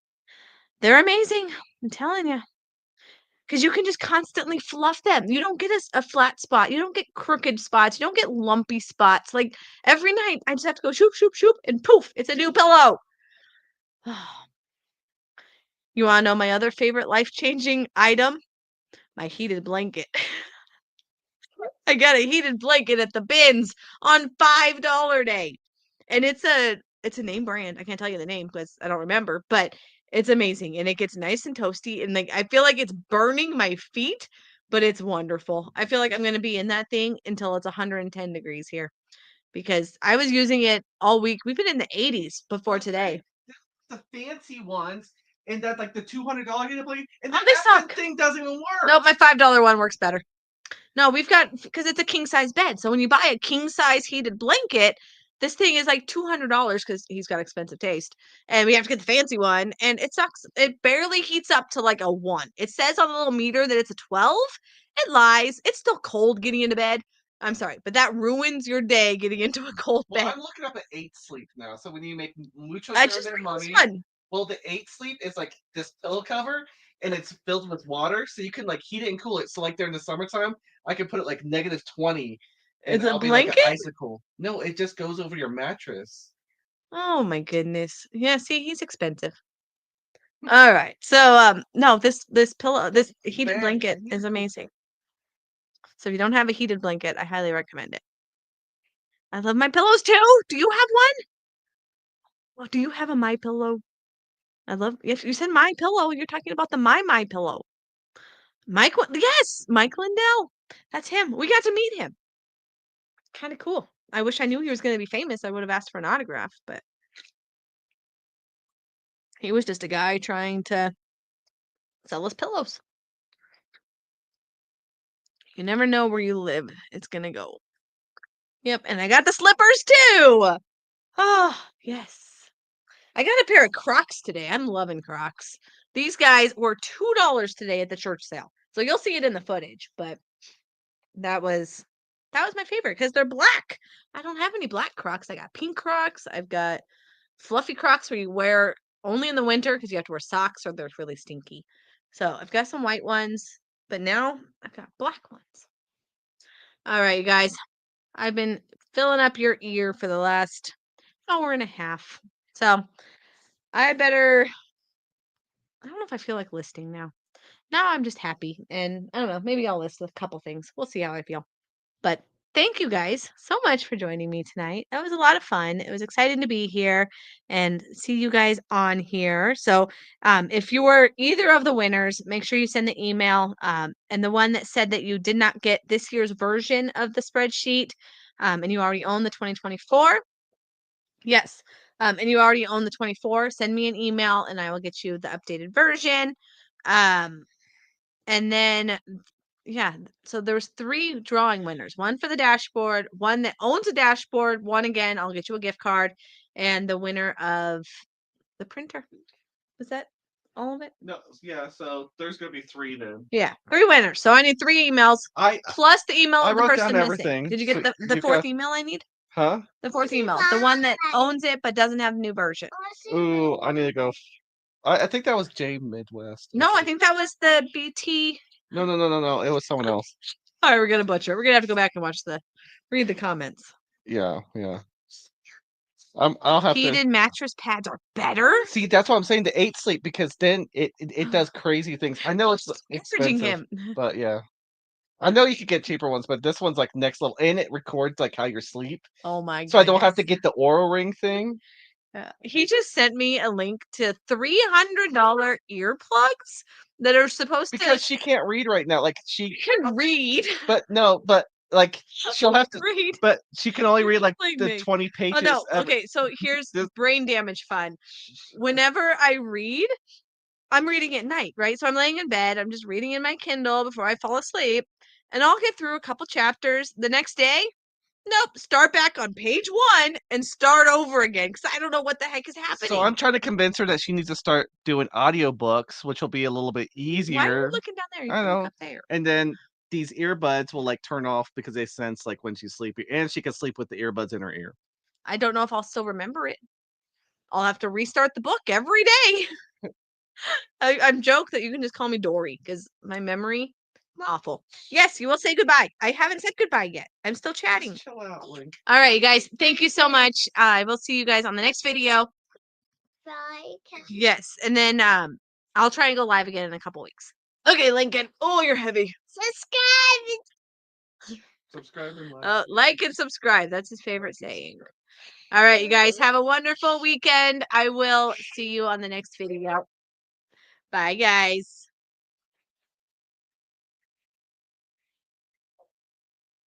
They're amazing. I'm telling you. Because you can just constantly fluff them. You don't get a flat spot. You don't get crooked spots. You don't get lumpy spots. Like every night, I just have to go shoop, shoop, shoop, and poof, it's a new pillow. You want to know my other favorite life-changing item? My heated blanket. I got a heated blanket at the bins on $5 day. And it's a name brand. I can't tell you the name because I don't remember, but it's amazing. And it gets nice and toasty. And like I feel like it's burning my feet, but it's wonderful. I feel like I'm gonna be in that thing until it's 110 degrees here. Because I was using it all week. We've been in the 80s before today. The fancy ones, and that's like the $200 heated blanket, and Oh, they suck. thing doesn't even work. Nope, my $5 one works better. No, we've got because it's a king size bed. So when you buy a king size heated blanket, this thing is like $200 because he's got expensive taste, and we have to get the fancy one. And it sucks. It barely heats up to like a 1. It says on the little meter that it's a 12. It lies. It's still cold getting into bed. I'm sorry, but that ruins your day getting into a cold Well, bed. I'm looking up at 8 sleep now. So when you make mucho I share just their think it's money, fun. well, the 8 sleep is like this pillow cover, and it's filled with water, so you can like heat it and cool it. So like during the summertime, I can put it like -20, and It's a I'll be like an blanket. icicle. No, it just goes over your mattress. Oh my goodness. Yeah, see, he's expensive. All right. So no, this pillow, this heated Bad. blanket is amazing. So if you don't have a heated blanket, I highly recommend it. I love my pillows too. Do you have one? Well, do you have a My Pillow? I love if you said My Pillow, you're talking about the My Pillow. Mike, yes, Mike Lindell. That's him. We got to meet him. Kind of cool. I wish I knew he was going to be famous. I would have asked for an autograph, but he was just a guy trying to sell us pillows. You never know where you live. It's going to go. Yep, and I got the slippers too. Oh, yes. I got a pair of Crocs today. I'm loving Crocs. These guys were $2 today at the church sale. So you'll see it in the footage, but that was my favorite because they're black. I don't have any black Crocs. I got pink Crocs. I've got fluffy Crocs where you wear only in the winter because you have to wear socks or they're really stinky. So I've got some white ones, but now I've got black ones. All right, you guys. I've been filling up your ear for the last hour and a half. So I don't know if I feel like listing now. Now I'm just happy. And I don't know, maybe I'll list a couple things. We'll see how I feel. But thank you guys so much for joining me tonight. That was a lot of fun. It was exciting to be here and see you guys on here. So if you were either of the winners, make sure you send the email. And the one that said that you did not get this year's version of the spreadsheet and you already own the 2024. Yes. And you already own the 24, send me an email and I will get you the updated version. And then, yeah, so there's 3 drawing winners, one for the dashboard, one that owns a dashboard, one again, I'll get you a gift card, and the winner of the printer. Was that All of it? No, yeah. So there's gonna be 3 then. Yeah, 3 winners. So I need 3 emails I plus the email I of the wrote person down missing. everything. Did you So get the you've 4th got- email I need? Huh? The 4th email, the one that owns it but doesn't have the new version. Ooh, I need to go. I think that was J Midwest. No, I think that was the BT. No. It was someone else. All right, we're gonna butcher. We're gonna have to go back and read the comments. Yeah. I'll have to Heated mattress pads are better. see. That's what I'm saying. The 8 sleep because then it does crazy things. I know it's Encouraging expensive, him. but yeah. I know you could get cheaper ones, but this one's like next level, and it records like how you sleep, Oh my god. so I don't have to get the Oura Ring thing. He just sent me a link to $300 earplugs that are supposed Because to. she can't read right now. Like she Can read. But no, but like she'll have to Read. but she can only read like Killing the me. 20 Oh pages. no. of- Okay, so here's this- brain damage fun. Whenever I read, I'm reading at night, right? So I'm laying in bed, I'm just reading in my Kindle before I fall asleep, and I'll get through a couple chapters. The next day, nope, start back on page 1 and start over again because I don't know what the heck is happening. So I'm trying to convince her that she needs to start doing audiobooks, which will be a little bit easier. Why are you looking down there? You I can know. look up there. And then these earbuds will like turn off because they sense like when she's sleepy, and she can sleep with the earbuds in her ear. I don't know if I'll still remember it. I'll have to restart the book every day. I'm joke that you can just call me Dory because my memory awful. Yes, you will say goodbye. I haven't said goodbye yet. I'm still chatting. Just chill out, Link. All right, you guys. Thank you so much. I will see you guys on the next video. Bye. Yes, and then I'll try and go live again in a couple weeks. Okay, Lincoln. Oh, you're heavy. Subscribe. Subscribe and like. Like and subscribe. That's his favorite saying. All right, you guys. Have a wonderful weekend. I will see you on the next video. Bye, guys.